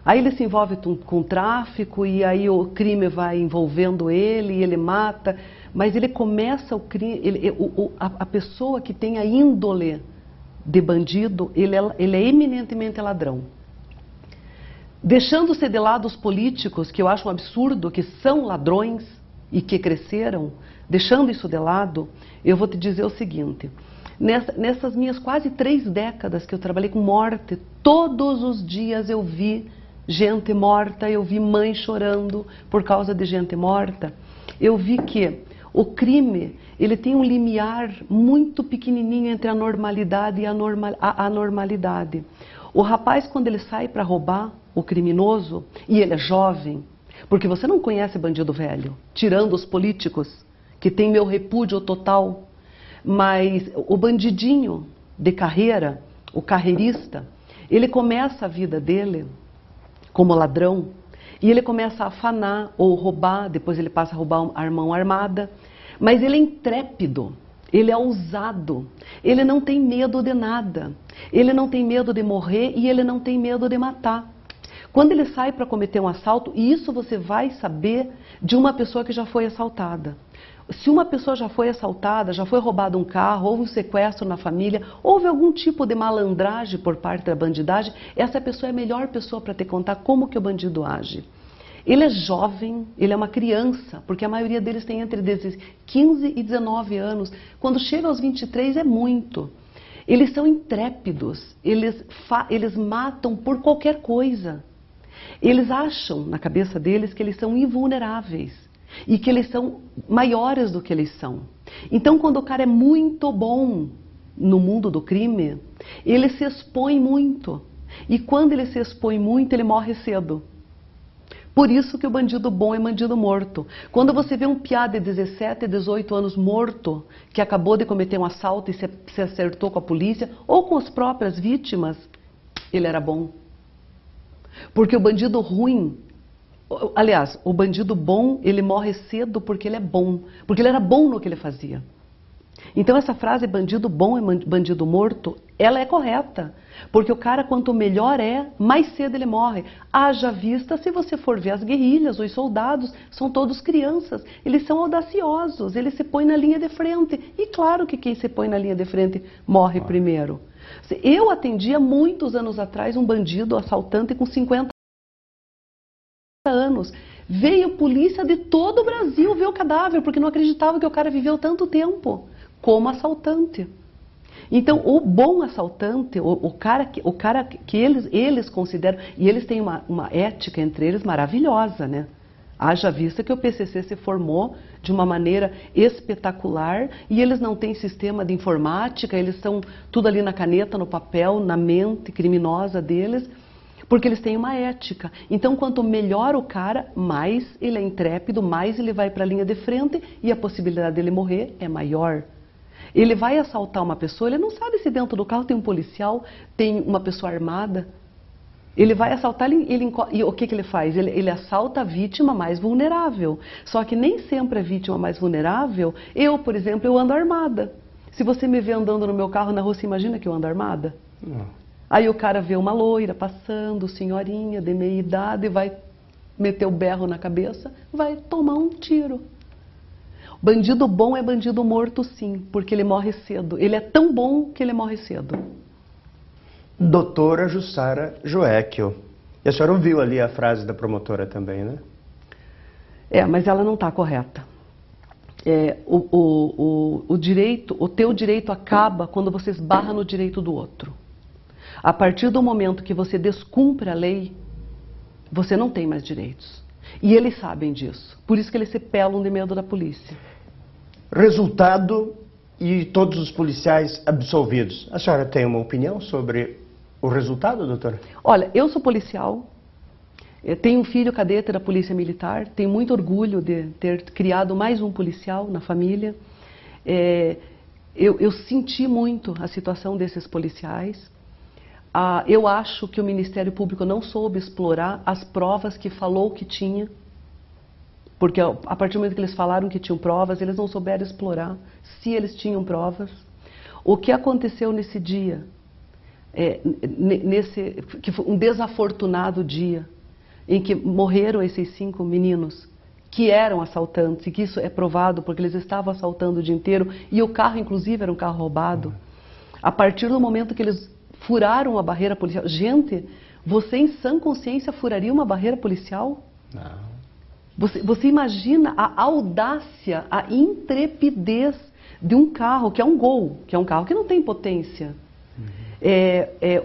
Aí ele se envolve com tráfico e aí o crime vai envolvendo ele e ele mata. Mas ele começa o crime, a pessoa que tem a índole de bandido, ele é eminentemente ladrão. Deixando-se de lado os políticos, que eu acho um absurdo, que são ladrões e que cresceram, deixando isso de lado, eu vou te dizer o seguinte: nessas minhas quase 3 décadas que eu trabalhei com morte, todos os dias eu vi gente morta, eu vi mãe chorando por causa de gente morta. Eu vi que o crime, ele tem um limiar muito pequenininho entre a normalidade e a anormalidade. O rapaz, quando ele sai para roubar, o criminoso, e ele é jovem, porque você não conhece bandido velho, tirando os políticos, que tem meu repúdio total, mas o bandidinho de carreira, o carreirista, ele começa a vida dele como ladrão, e ele começa a afanar ou roubar, depois ele passa a roubar a mão armada, mas ele é intrépido, ele é ousado, ele não tem medo de nada, ele não tem medo de morrer e ele não tem medo de matar. Quando ele sai para cometer um assalto, e isso você vai saber de uma pessoa que já foi assaltada. Se uma pessoa já foi assaltada, já foi roubado um carro, houve um sequestro na família, houve algum tipo de malandragem por parte da bandidagem, essa pessoa é a melhor pessoa para te contar como que o bandido age. Ele é jovem, ele é uma criança, porque a maioria deles tem entre 15 e 19 anos. Quando chega aos 23 é muito. Eles são intrépidos, eles matam por qualquer coisa. Eles acham, na cabeça deles, que eles são invulneráveis e que eles são maiores do que eles são. Então, quando o cara é muito bom no mundo do crime, ele se expõe muito. E quando ele se expõe muito, ele morre cedo. Por isso que o bandido bom é bandido morto. Quando você vê um piá de 17, 18 anos morto, que acabou de cometer um assalto e se acertou com a polícia, ou com as próprias vítimas, ele era bom. Porque o bandido ruim, aliás, o bandido bom, ele morre cedo porque ele é bom. Porque ele era bom no que ele fazia. Então essa frase, bandido bom é bandido morto, ela é correta. Porque o cara, quanto melhor mais cedo ele morre. Haja vista, se você for ver as guerrilhas, os soldados, são todos crianças. Eles são audaciosos, eles se põem na linha de frente. E claro que quem se põe na linha de frente morre primeiro. Eu atendia muitos anos atrás um bandido assaltante com 50 anos. Veio polícia de todo o Brasil ver o cadáver, porque não acreditava que o cara viveu tanto tempo como assaltante. Então, o bom assaltante, o cara que eles consideram, e eles têm uma ética entre eles maravilhosa, né? Haja vista que o PCC se formou de uma maneira espetacular e eles não têm sistema de informática, eles são tudo ali na caneta, no papel, na mente criminosa deles, porque eles têm uma ética. Então, quanto melhor o cara, mais ele é intrépido, mais ele vai para a linha de frente e a possibilidade dele morrer é maior. Ele vai assaltar uma pessoa, ele não sabe se dentro do carro tem um policial, tem uma pessoa armada. Ele vai assaltar, e o que ele faz? Ele assalta a vítima mais vulnerável. Só que nem sempre a vítima mais vulnerável, por exemplo, eu ando armada. Se você me vê andando no meu carro na rua, você imagina que eu ando armada? Não. Aí o cara vê uma loira passando, senhorinha de meia idade, vai meter o berro na cabeça, vai tomar um tiro. Bandido bom é bandido morto, sim, porque ele morre cedo. Ele é tão bom que ele morre cedo. Doutora Jussara Joeckel. E a senhora ouviu ali a frase da promotora também, né? Mas ela não está correta. O teu direito acaba quando você esbarra no direito do outro. A partir do momento que você descumpre a lei, você não tem mais direitos. E eles sabem disso. Por isso que eles se pelam de medo da polícia. Resultado e todos os policiais absolvidos. A senhora tem uma opinião sobre o resultado, doutora? Olha, eu sou policial, eu tenho um filho cadete da Polícia Militar, tenho muito orgulho de ter criado mais um policial na família. Eu senti muito a situação desses policiais. Eu acho que o Ministério Público não soube explorar as provas que falou que tinha, porque a partir do momento que eles falaram que tinham provas, eles não souberam explorar se eles tinham provas. O que aconteceu nesse dia, que foi um desafortunado dia, em que morreram esses 5 meninos, que eram assaltantes, e que isso é provado porque eles estavam assaltando o dia inteiro, e o carro, inclusive, era um carro roubado. A partir do momento que eles furaram a barreira policial... Gente, você em sã consciência furaria uma barreira policial? Não. Você imagina a audácia, a intrepidez de um carro, que é um Gol, que é um carro que não tem potência.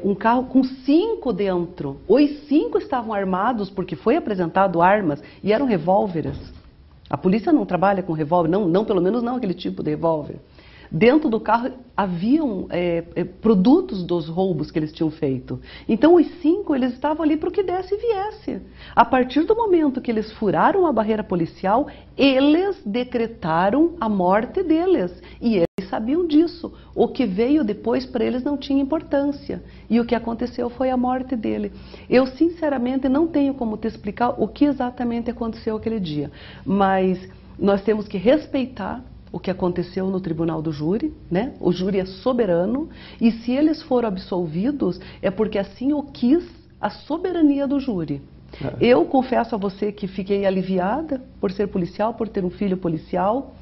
Um carro com 5 dentro. Os 5 estavam armados porque foi apresentado armas e eram revólveres. A polícia não trabalha com revólver, não, pelo menos não aquele tipo de revólver. Dentro do carro haviam produtos dos roubos que eles tinham feito. Então os 5 eles estavam ali para o que desse e viesse. A partir do momento que eles furaram a barreira policial, eles decretaram a morte deles. E eles sabiam disso. O que veio depois para eles não tinha importância. E o que aconteceu foi a morte dele. Eu sinceramente não tenho como te explicar o que exatamente aconteceu aquele dia. Mas nós temos que respeitar o que aconteceu no tribunal do júri, né? O júri é soberano, e se eles foram absolvidos, é porque assim o quis a soberania do júri. Eu confesso a você que fiquei aliviada por ser policial, por ter um filho policial.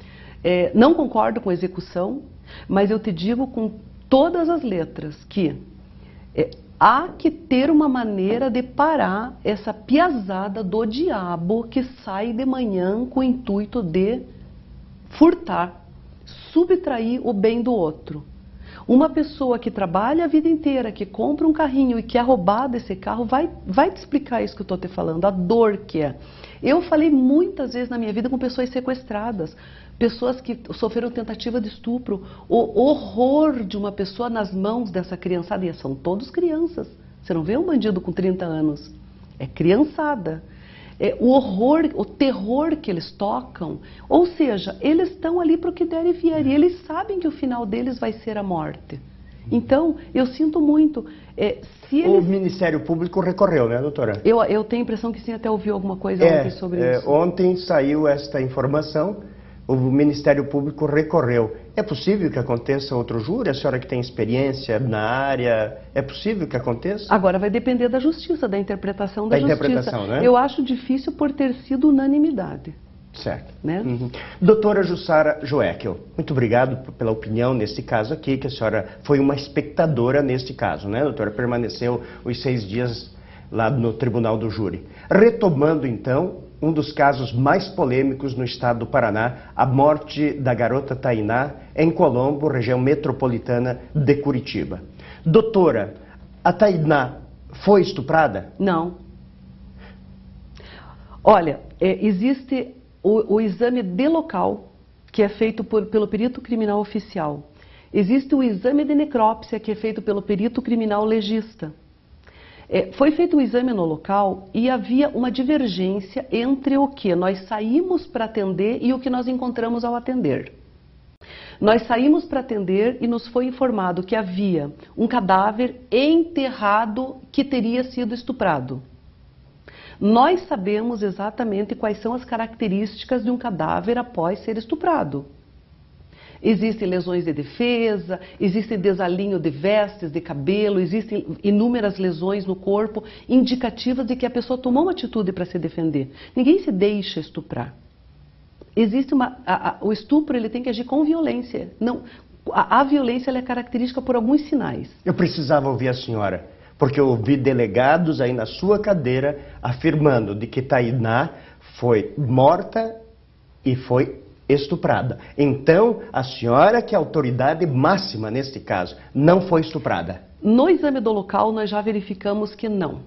Não concordo com a execução, mas eu te digo com todas as letras que há que ter uma maneira de parar essa piazada do diabo que sai de manhã com o intuito de furtar, subtrair o bem do outro. Uma pessoa que trabalha a vida inteira, que compra um carrinho e que é roubado esse carro, vai te explicar isso que eu estou te falando, a dor que é. Eu falei muitas vezes na minha vida com pessoas sequestradas, pessoas que sofreram tentativa de estupro, o horror de uma pessoa nas mãos dessa criançada, e são todos crianças. Você não vê um bandido com 30 anos, é criançada. O horror, o terror que eles tocam, ou seja, eles estão ali para o que der e vier, e eles sabem que o final deles vai ser a morte. Então, eu sinto muito. O Ministério Público recorreu, né, doutora? Eu tenho a impressão que sim, até ouviu alguma coisa ontem sobre isso. Ontem saiu esta informação, o Ministério Público recorreu. É possível que aconteça outro júri? A senhora que tem experiência na área, é possível que aconteça? Agora vai depender da justiça, da interpretação da justiça. Interpretação, né? Eu acho difícil por ter sido unanimidade. Certo. Né? Doutora Jussara Joeckel, muito obrigado pela opinião nesse caso aqui, que a senhora foi uma espectadora neste caso, né, doutora? Permaneceu os 6 dias lá no Tribunal do Júri. Retomando, então, um dos casos mais polêmicos no estado do Paraná, a morte da garota Tainá em Colombo, região metropolitana de Curitiba. Doutora, a Tainá foi estuprada? Não. Olha, existe o exame de local, que é feito pelo perito criminal oficial. Existe o exame de necrópsia, que é feito pelo perito criminal legista. Foi feito o exame no local e havia uma divergência entre o que nós saímos para atender e o que nós encontramos ao atender. Nós saímos para atender e nos foi informado que havia um cadáver enterrado que teria sido estuprado. Nós sabemos exatamente quais são as características de um cadáver após ser estuprado. Existem lesões de defesa, existe desalinho de vestes, de cabelo, existem inúmeras lesões no corpo indicativas de que a pessoa tomou uma atitude para se defender. Ninguém se deixa estuprar. Existe o estupro, ele tem que agir com violência. Não, a violência ela é característica por alguns sinais. Eu precisava ouvir a senhora, porque eu ouvi delegados aí na sua cadeira afirmando de que Tainá foi morta e foi estuprada. Então, a senhora, que é a autoridade máxima neste caso, não foi estuprada? No exame do local, nós já verificamos que não.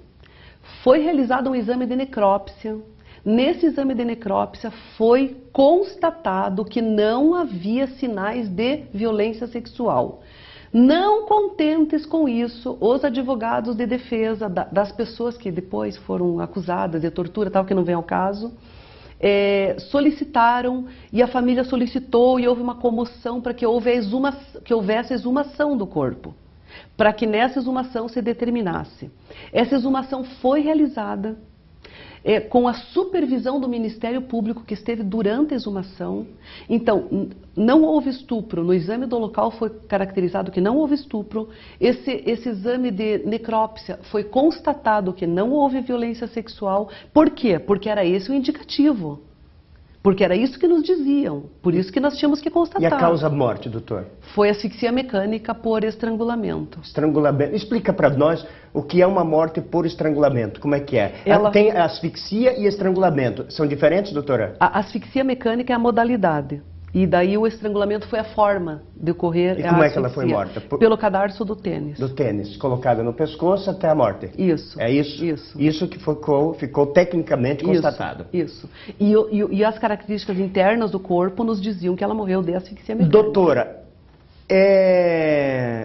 Foi realizado um exame de necrópsia. Nesse exame de necrópsia foi constatado que não havia sinais de violência sexual. Não contentes com isso, os advogados de defesa das pessoas que depois foram acusadas de tortura, tal, que não vem ao caso, solicitaram, e a família solicitou, e houve uma comoção para que houvesse a exumação do corpo, para que nessa exumação se determinasse. Essa exumação foi realizada com a supervisão do Ministério Público, que esteve durante a exumação. Então, não houve estupro. No exame do local foi caracterizado que não houve estupro. Esse exame de necrópsia foi constatado que não houve violência sexual. Por quê? Porque era esse o indicativo. Porque era isso que nos diziam. Por isso que nós tínhamos que constatar. E a causa-morte, doutor? Foi asfixia mecânica por estrangulamento. Estrangulamento. Explica para nós o que é uma morte por estrangulamento. Como é que é? Tem asfixia e estrangulamento. São diferentes, doutora? A asfixia mecânica é a modalidade. E daí o estrangulamento foi a forma de ocorrer. E como é que ela foi morta? Pelo cadarço do tênis. Do tênis, colocada no pescoço até a morte. Isso. É isso? Isso que ficou tecnicamente constatado. Isso. E as características internas do corpo nos diziam que ela morreu de asfixia mecânica. Doutora,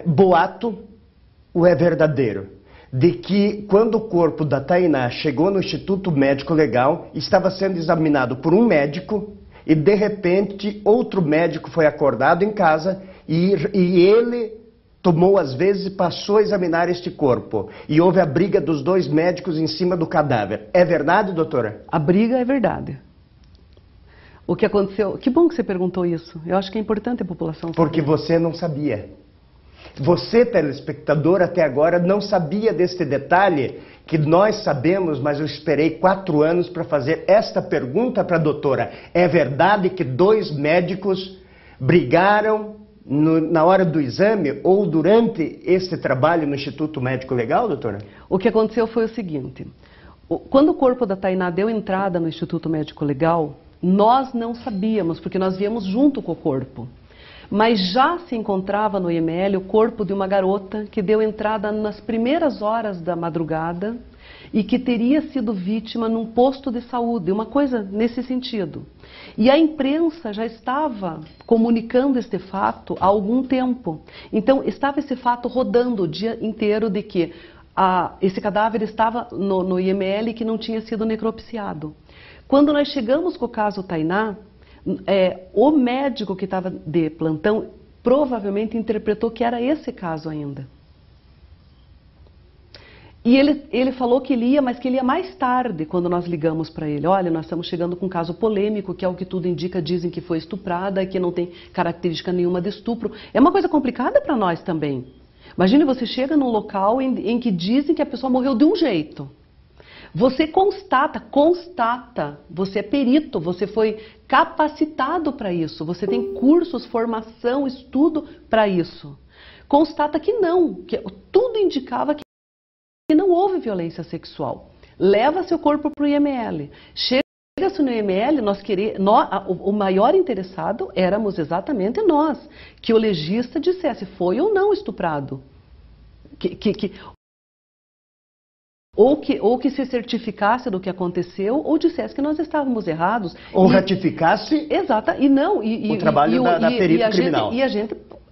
boato ou é verdadeiro? De que quando o corpo da Tainá chegou no Instituto Médico Legal, estava sendo examinado por um médico, e de repente outro médico foi acordado em casa e ele tomou as vezes e passou a examinar este corpo. E houve a briga dos dois médicos em cima do cadáver. É verdade, doutora? A briga é verdade. O que aconteceu... Que bom que você perguntou isso. Eu acho que é importante a população saber. Porque você não sabia. Você, telespectador, até agora não sabia deste detalhe que nós sabemos, mas eu esperei 4 anos para fazer esta pergunta para a doutora. É verdade que 2 médicos brigaram na hora do exame ou durante este trabalho no Instituto Médico Legal, doutora? O que aconteceu foi o seguinte. Quando o corpo da Tainá deu entrada no Instituto Médico Legal, nós não sabíamos, porque nós viemos junto com o corpo. Mas já se encontrava no IML o corpo de uma garota que deu entrada nas primeiras horas da madrugada e que teria sido vítima num posto de saúde, uma coisa nesse sentido. E a imprensa já estava comunicando este fato há algum tempo. Então, estava esse fato rodando o dia inteiro de que esse cadáver estava no IML e que não tinha sido necropsiado. Quando nós chegamos com o caso Tainá, o médico que estava de plantão provavelmente interpretou que era esse caso ainda. E ele falou que ele ia, mas que ele ia mais tarde, quando nós ligamos para ele. Olha, nós estamos chegando com um caso polêmico, que é o que tudo indica, dizem que foi estuprada e que não tem característica nenhuma de estupro. É uma coisa complicada para nós também. Imagine, você chega num local em que dizem que a pessoa morreu de um jeito. Você constata, você é perito, você foi capacitado para isso, você tem cursos, formação, estudo para isso. Constata que não, que tudo indicava que não houve violência sexual. Leva seu corpo para o IML. Chega-se no IML, o maior interessado éramos exatamente nós, que o legista dissesse foi ou não estuprado. Ou que se certificasse do que aconteceu, ou dissesse que nós estávamos errados. Ou ratificasse o trabalho da perito criminal.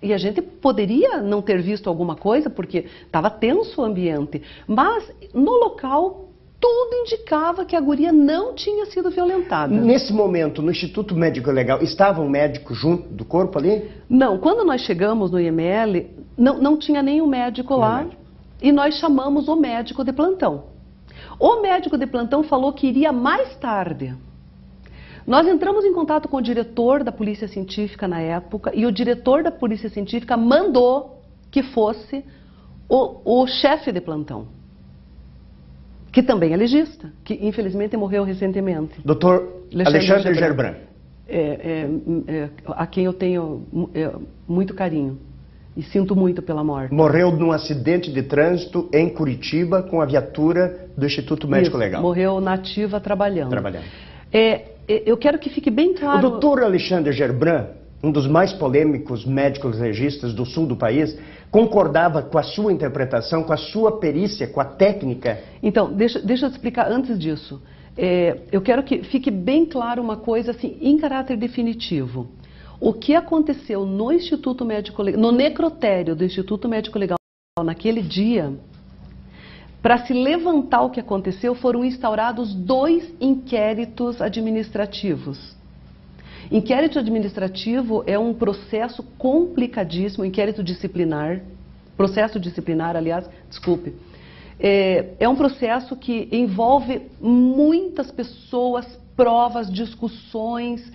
E a gente poderia não ter visto alguma coisa, porque estava tenso o ambiente. Mas, no local, tudo indicava que a guria não tinha sido violentada. Nesse momento, no Instituto Médico Legal, estava um médico junto do corpo ali? Não, quando nós chegamos no IML, não tinha nenhum médico lá. E nós chamamos o médico de plantão. O médico de plantão falou que iria mais tarde. Nós entramos em contato com o diretor da Polícia Científica na época, e o diretor da Polícia Científica mandou que fosse o chefe de plantão, que também é legista, que infelizmente morreu recentemente. Dr. Alexandre Gerbrand. A quem eu tenho muito carinho. E sinto muito pela morte. Morreu num acidente de trânsito em Curitiba com a viatura do Instituto Médico Legal. Morreu na ativa trabalhando. Eu quero que fique bem claro... O doutor Alexandre Gerbrand, um dos mais polêmicos médicos legistas do sul do país, concordava com a sua interpretação, com a sua perícia, com a técnica? Então, deixa eu te explicar antes disso. eu quero que fique bem claro uma coisa assim, em caráter definitivo. O que aconteceu no Instituto Médico Legal, no necrotério do Instituto Médico Legal naquele dia, para se levantar o que aconteceu, foram instaurados 2 inquéritos administrativos. Inquérito administrativo é um processo complicadíssimo, inquérito disciplinar, processo disciplinar, aliás, desculpe. É um processo que envolve muitas pessoas, provas, discussões.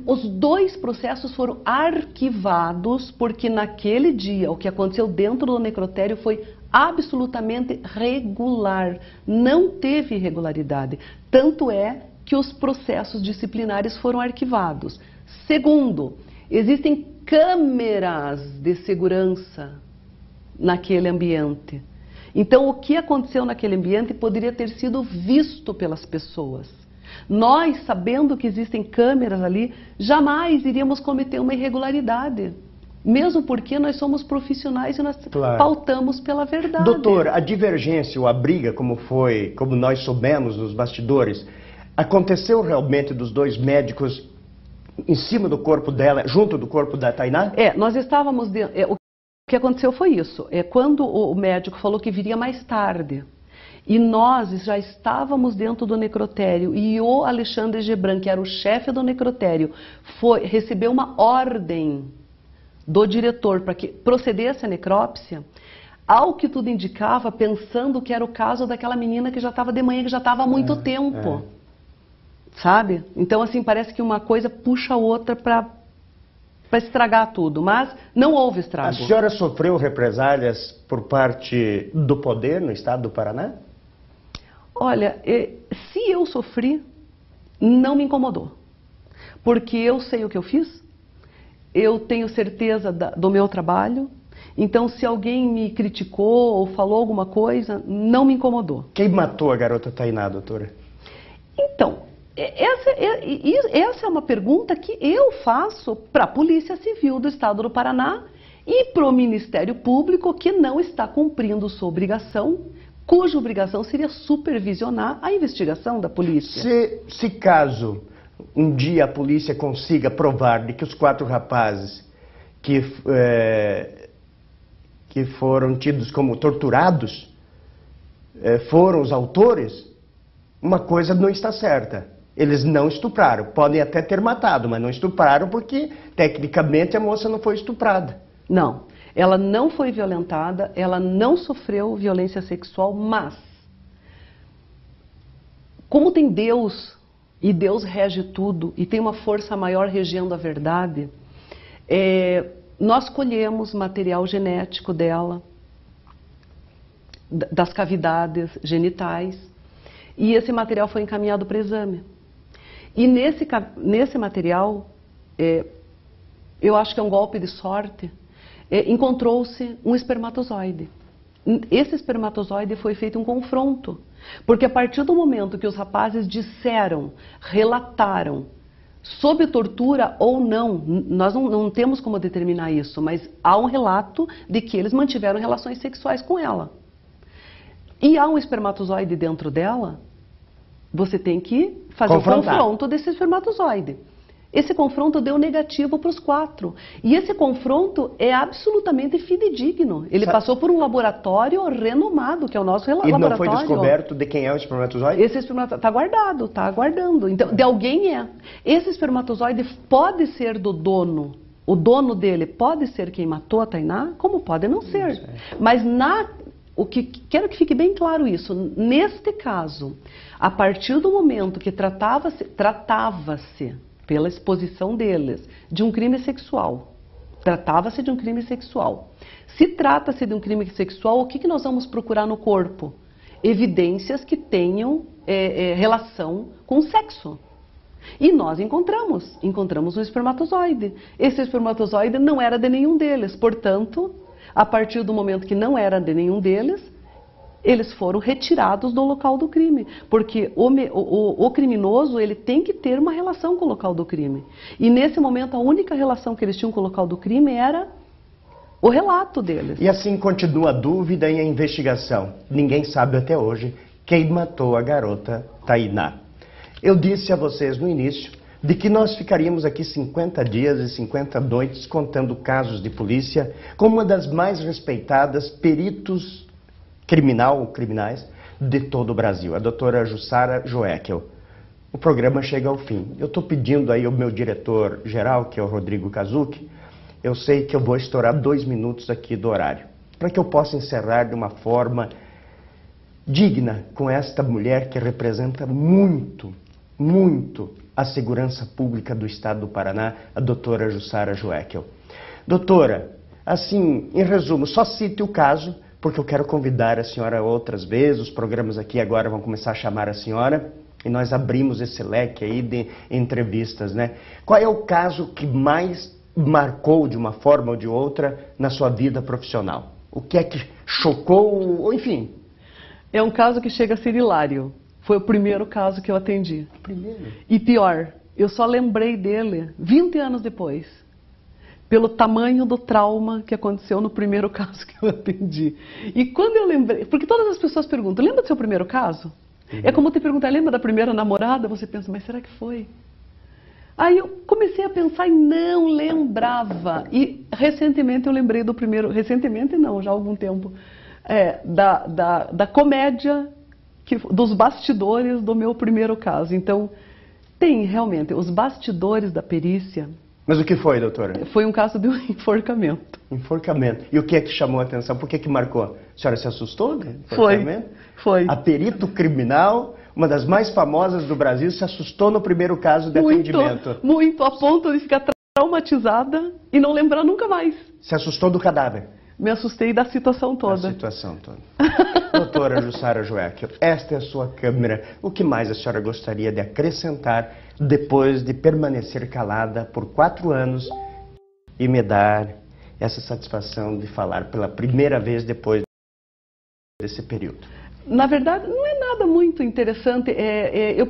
Os 2 processos foram arquivados porque naquele dia o que aconteceu dentro do necrotério foi absolutamente regular, não teve irregularidade. Tanto é que os processos disciplinares foram arquivados. Segundo, existem câmeras de segurança naquele ambiente. Então, o que aconteceu naquele ambiente poderia ter sido visto pelas pessoas. Nós, sabendo que existem câmeras ali, jamais iríamos cometer uma irregularidade. Mesmo porque nós somos profissionais e nós pautamos pela verdade. Doutor, a divergência ou a briga, como nós soubemos nos bastidores, aconteceu realmente dos 2 médicos em cima do corpo dela, junto do corpo da Tainá? Nós estávamos... o que aconteceu foi isso. Quando o médico falou que viria mais tarde, e nós já estávamos dentro do necrotério, e o Alexandre Gebran, que era o chefe do necrotério, recebeu uma ordem do diretor para que procedesse a necrópsia, ao que tudo indicava, pensando que era o caso daquela menina que já estava de manhã, que já estava há muito tempo. Sabe? Então, assim, parece que uma coisa puxa a outra para estragar tudo, mas não houve estrago. A senhora sofreu represálias por parte do poder no estado do Paraná? Olha, se eu sofri, não me incomodou. Porque eu sei o que eu fiz, eu tenho certeza do meu trabalho, então se alguém me criticou ou falou alguma coisa, não me incomodou. Quem matou a garota Tainá, doutora? Então, essa é uma pergunta que eu faço para a Polícia Civil do Estado do Paraná e para o Ministério Público, que não está cumprindo sua obrigação, cuja obrigação seria supervisionar a investigação da polícia. Se caso um dia a polícia consiga provar de que os 4 rapazes que foram tidos como torturados foram os autores, uma coisa não está certa. Eles não estupraram. Podem até ter matado, mas não estupraram porque, tecnicamente, a moça não foi estuprada. Não. Ela não foi violentada, ela não sofreu violência sexual, mas, como tem Deus, e Deus rege tudo, e tem uma força maior regendo a verdade, nós colhemos material genético dela, das cavidades genitais, e esse material foi encaminhado para exame. E nesse material, eu acho que é um golpe de sorte, encontrou-se um espermatozoide. Esse espermatozoide foi feito um confronto, porque a partir do momento que os rapazes disseram, relataram, sob tortura ou não, nós não temos como determinar isso, mas há um relato de que eles mantiveram relações sexuais com ela. E há um espermatozoide dentro dela, você tem que fazer o confronto desse espermatozoide. Esse confronto deu negativo para os 4. E esse confronto é absolutamente fidedigno. Ele passou por um laboratório renomado, que é o nosso laboratório. E não foi descoberto de quem é o espermatozoide? Esse espermatozoide está guardado, está aguardando. Então, de alguém é. Esse espermatozoide pode ser do dono. O dono dele pode ser quem matou a Tainá, como pode não ser. Mas quero que fique bem claro isso. Neste caso, a partir do momento que tratava-se pela exposição deles, de um crime sexual. Tratava-se de um crime sexual. Se trata-se de um crime sexual, o que nós vamos procurar no corpo? Evidências que tenham relação com o sexo. E nós encontramos um espermatozoide. Esse espermatozoide não era de nenhum deles, portanto, a partir do momento que não era de nenhum deles, eles foram retirados do local do crime, porque o criminoso ele tem que ter uma relação com o local do crime. E nesse momento a única relação que eles tinham com o local do crime era o relato deles. E assim continua a dúvida e a investigação. Ninguém sabe até hoje quem matou a garota Tainá. Eu disse a vocês no início de que nós ficaríamos aqui 50 dias e 50 noites contando casos de polícia com uma das mais respeitadas peritos criminais de todo o Brasil, a doutora Jussara Joeckel. O programa chega ao fim. Eu estou pedindo aí ao meu diretor-geral, que é o Rodrigo Kazuki, eu sei que eu vou estourar 2 minutos aqui do horário, para que eu possa encerrar de uma forma digna com esta mulher que representa muito, muito a segurança pública do Estado do Paraná, a doutora Jussara Joeckel. Doutora, assim, em resumo, só cite o caso, porque eu quero convidar a senhora outras vezes, os programas aqui agora vão começar a chamar a senhora, e nós abrimos esse leque aí de entrevistas, né? Qual é o caso que mais marcou de uma forma ou de outra na sua vida profissional? O que é que chocou, ou enfim? É um caso que chega a ser hilário. Foi o primeiro caso que eu atendi. Primeiro? E pior, eu só lembrei dele 20 anos depois, pelo tamanho do trauma que aconteceu no primeiro caso que eu atendi. E quando eu lembrei, porque todas as pessoas perguntam, lembra do seu primeiro caso? É como te perguntar, lembra da primeira namorada? Você pensa, mas será que foi? Aí eu comecei a pensar e não lembrava. E recentemente eu lembrei do primeiro, recentemente não, já há algum tempo, da comédia, dos bastidores do meu primeiro caso. Então, tem realmente os bastidores da perícia. Mas o que foi, doutora? Foi um caso de um enforcamento. Enforcamento. E o que é que chamou a atenção? Por que marcou? A senhora se assustou, né? Foi. A perito criminal, uma das mais famosas do Brasil, se assustou no primeiro caso de atendimento. Muito, a ponto de ficar traumatizada e não lembrar nunca mais. Se assustou do cadáver? Me assustei da situação toda. Da situação toda. Doutora Jussara Joeckel, esta é a sua câmera. O que mais a senhora gostaria de acrescentar depois de permanecer calada por 4 anos e me dar essa satisfação de falar pela primeira vez depois desse período? Na verdade, não é nada muito interessante. Eu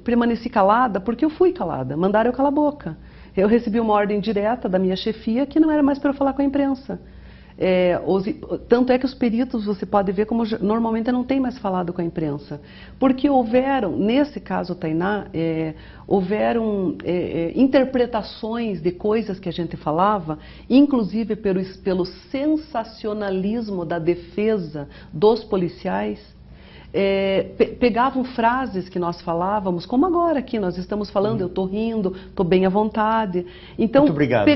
permaneci calada porque eu fui calada. Mandaram eu calar a boca. Eu recebi uma ordem direta da minha chefia que não era mais para eu falar com a imprensa. Tanto é que os peritos, você pode ver como normalmente eu não tenho mais falado com a imprensa. Porque houveram, nesse caso Tainá, houveram interpretações de coisas que a gente falava, inclusive pelo sensacionalismo da defesa dos policiais. Pegavam frases que nós falávamos, como agora aqui nós estamos falando, eu estou rindo, estou bem à vontade. Então, muito obrigado,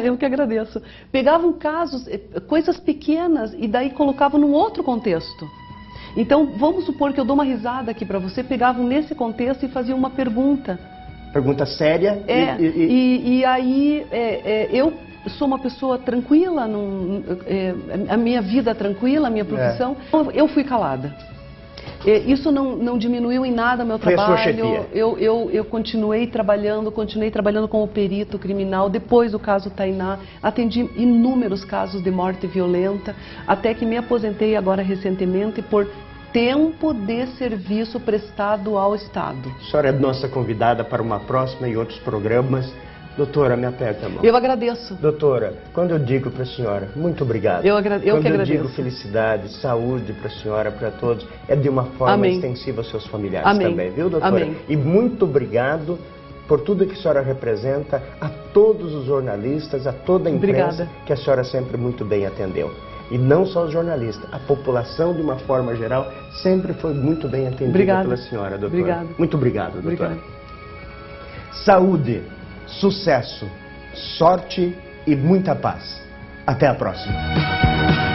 eu que agradeço. Pegavam casos, coisas pequenas e daí colocavam num outro contexto. Então, vamos supor que eu dou uma risada aqui para você, pegavam nesse contexto e faziam uma pergunta. Pergunta séria? E aí eu sou uma pessoa tranquila, a minha vida é tranquila, a minha profissão, eu fui calada. Isso não diminuiu em nada o meu trabalho. Foi a sua chefia? Eu continuei trabalhando como perito criminal. Depois do caso Tainá, atendi inúmeros casos de morte violenta, até que me aposentei agora recentemente por tempo de serviço prestado ao Estado. A senhora é nossa convidada para uma próxima e outros programas. Doutora, me aperta a mão. Eu agradeço. Doutora, quando eu digo para a senhora, muito obrigado. Quando eu digo felicidade, saúde para a senhora, para todos, é de uma forma extensiva aos seus familiares também, viu, doutora? Amém. E muito obrigado por tudo que a senhora representa a todos os jornalistas, a toda a imprensa, que a senhora sempre muito bem atendeu. E não só os jornalistas, a população de uma forma geral sempre foi muito bem atendida pela senhora, doutora. Obrigada. Muito obrigado, doutora. Saúde, sucesso, sorte e muita paz. Até a próxima.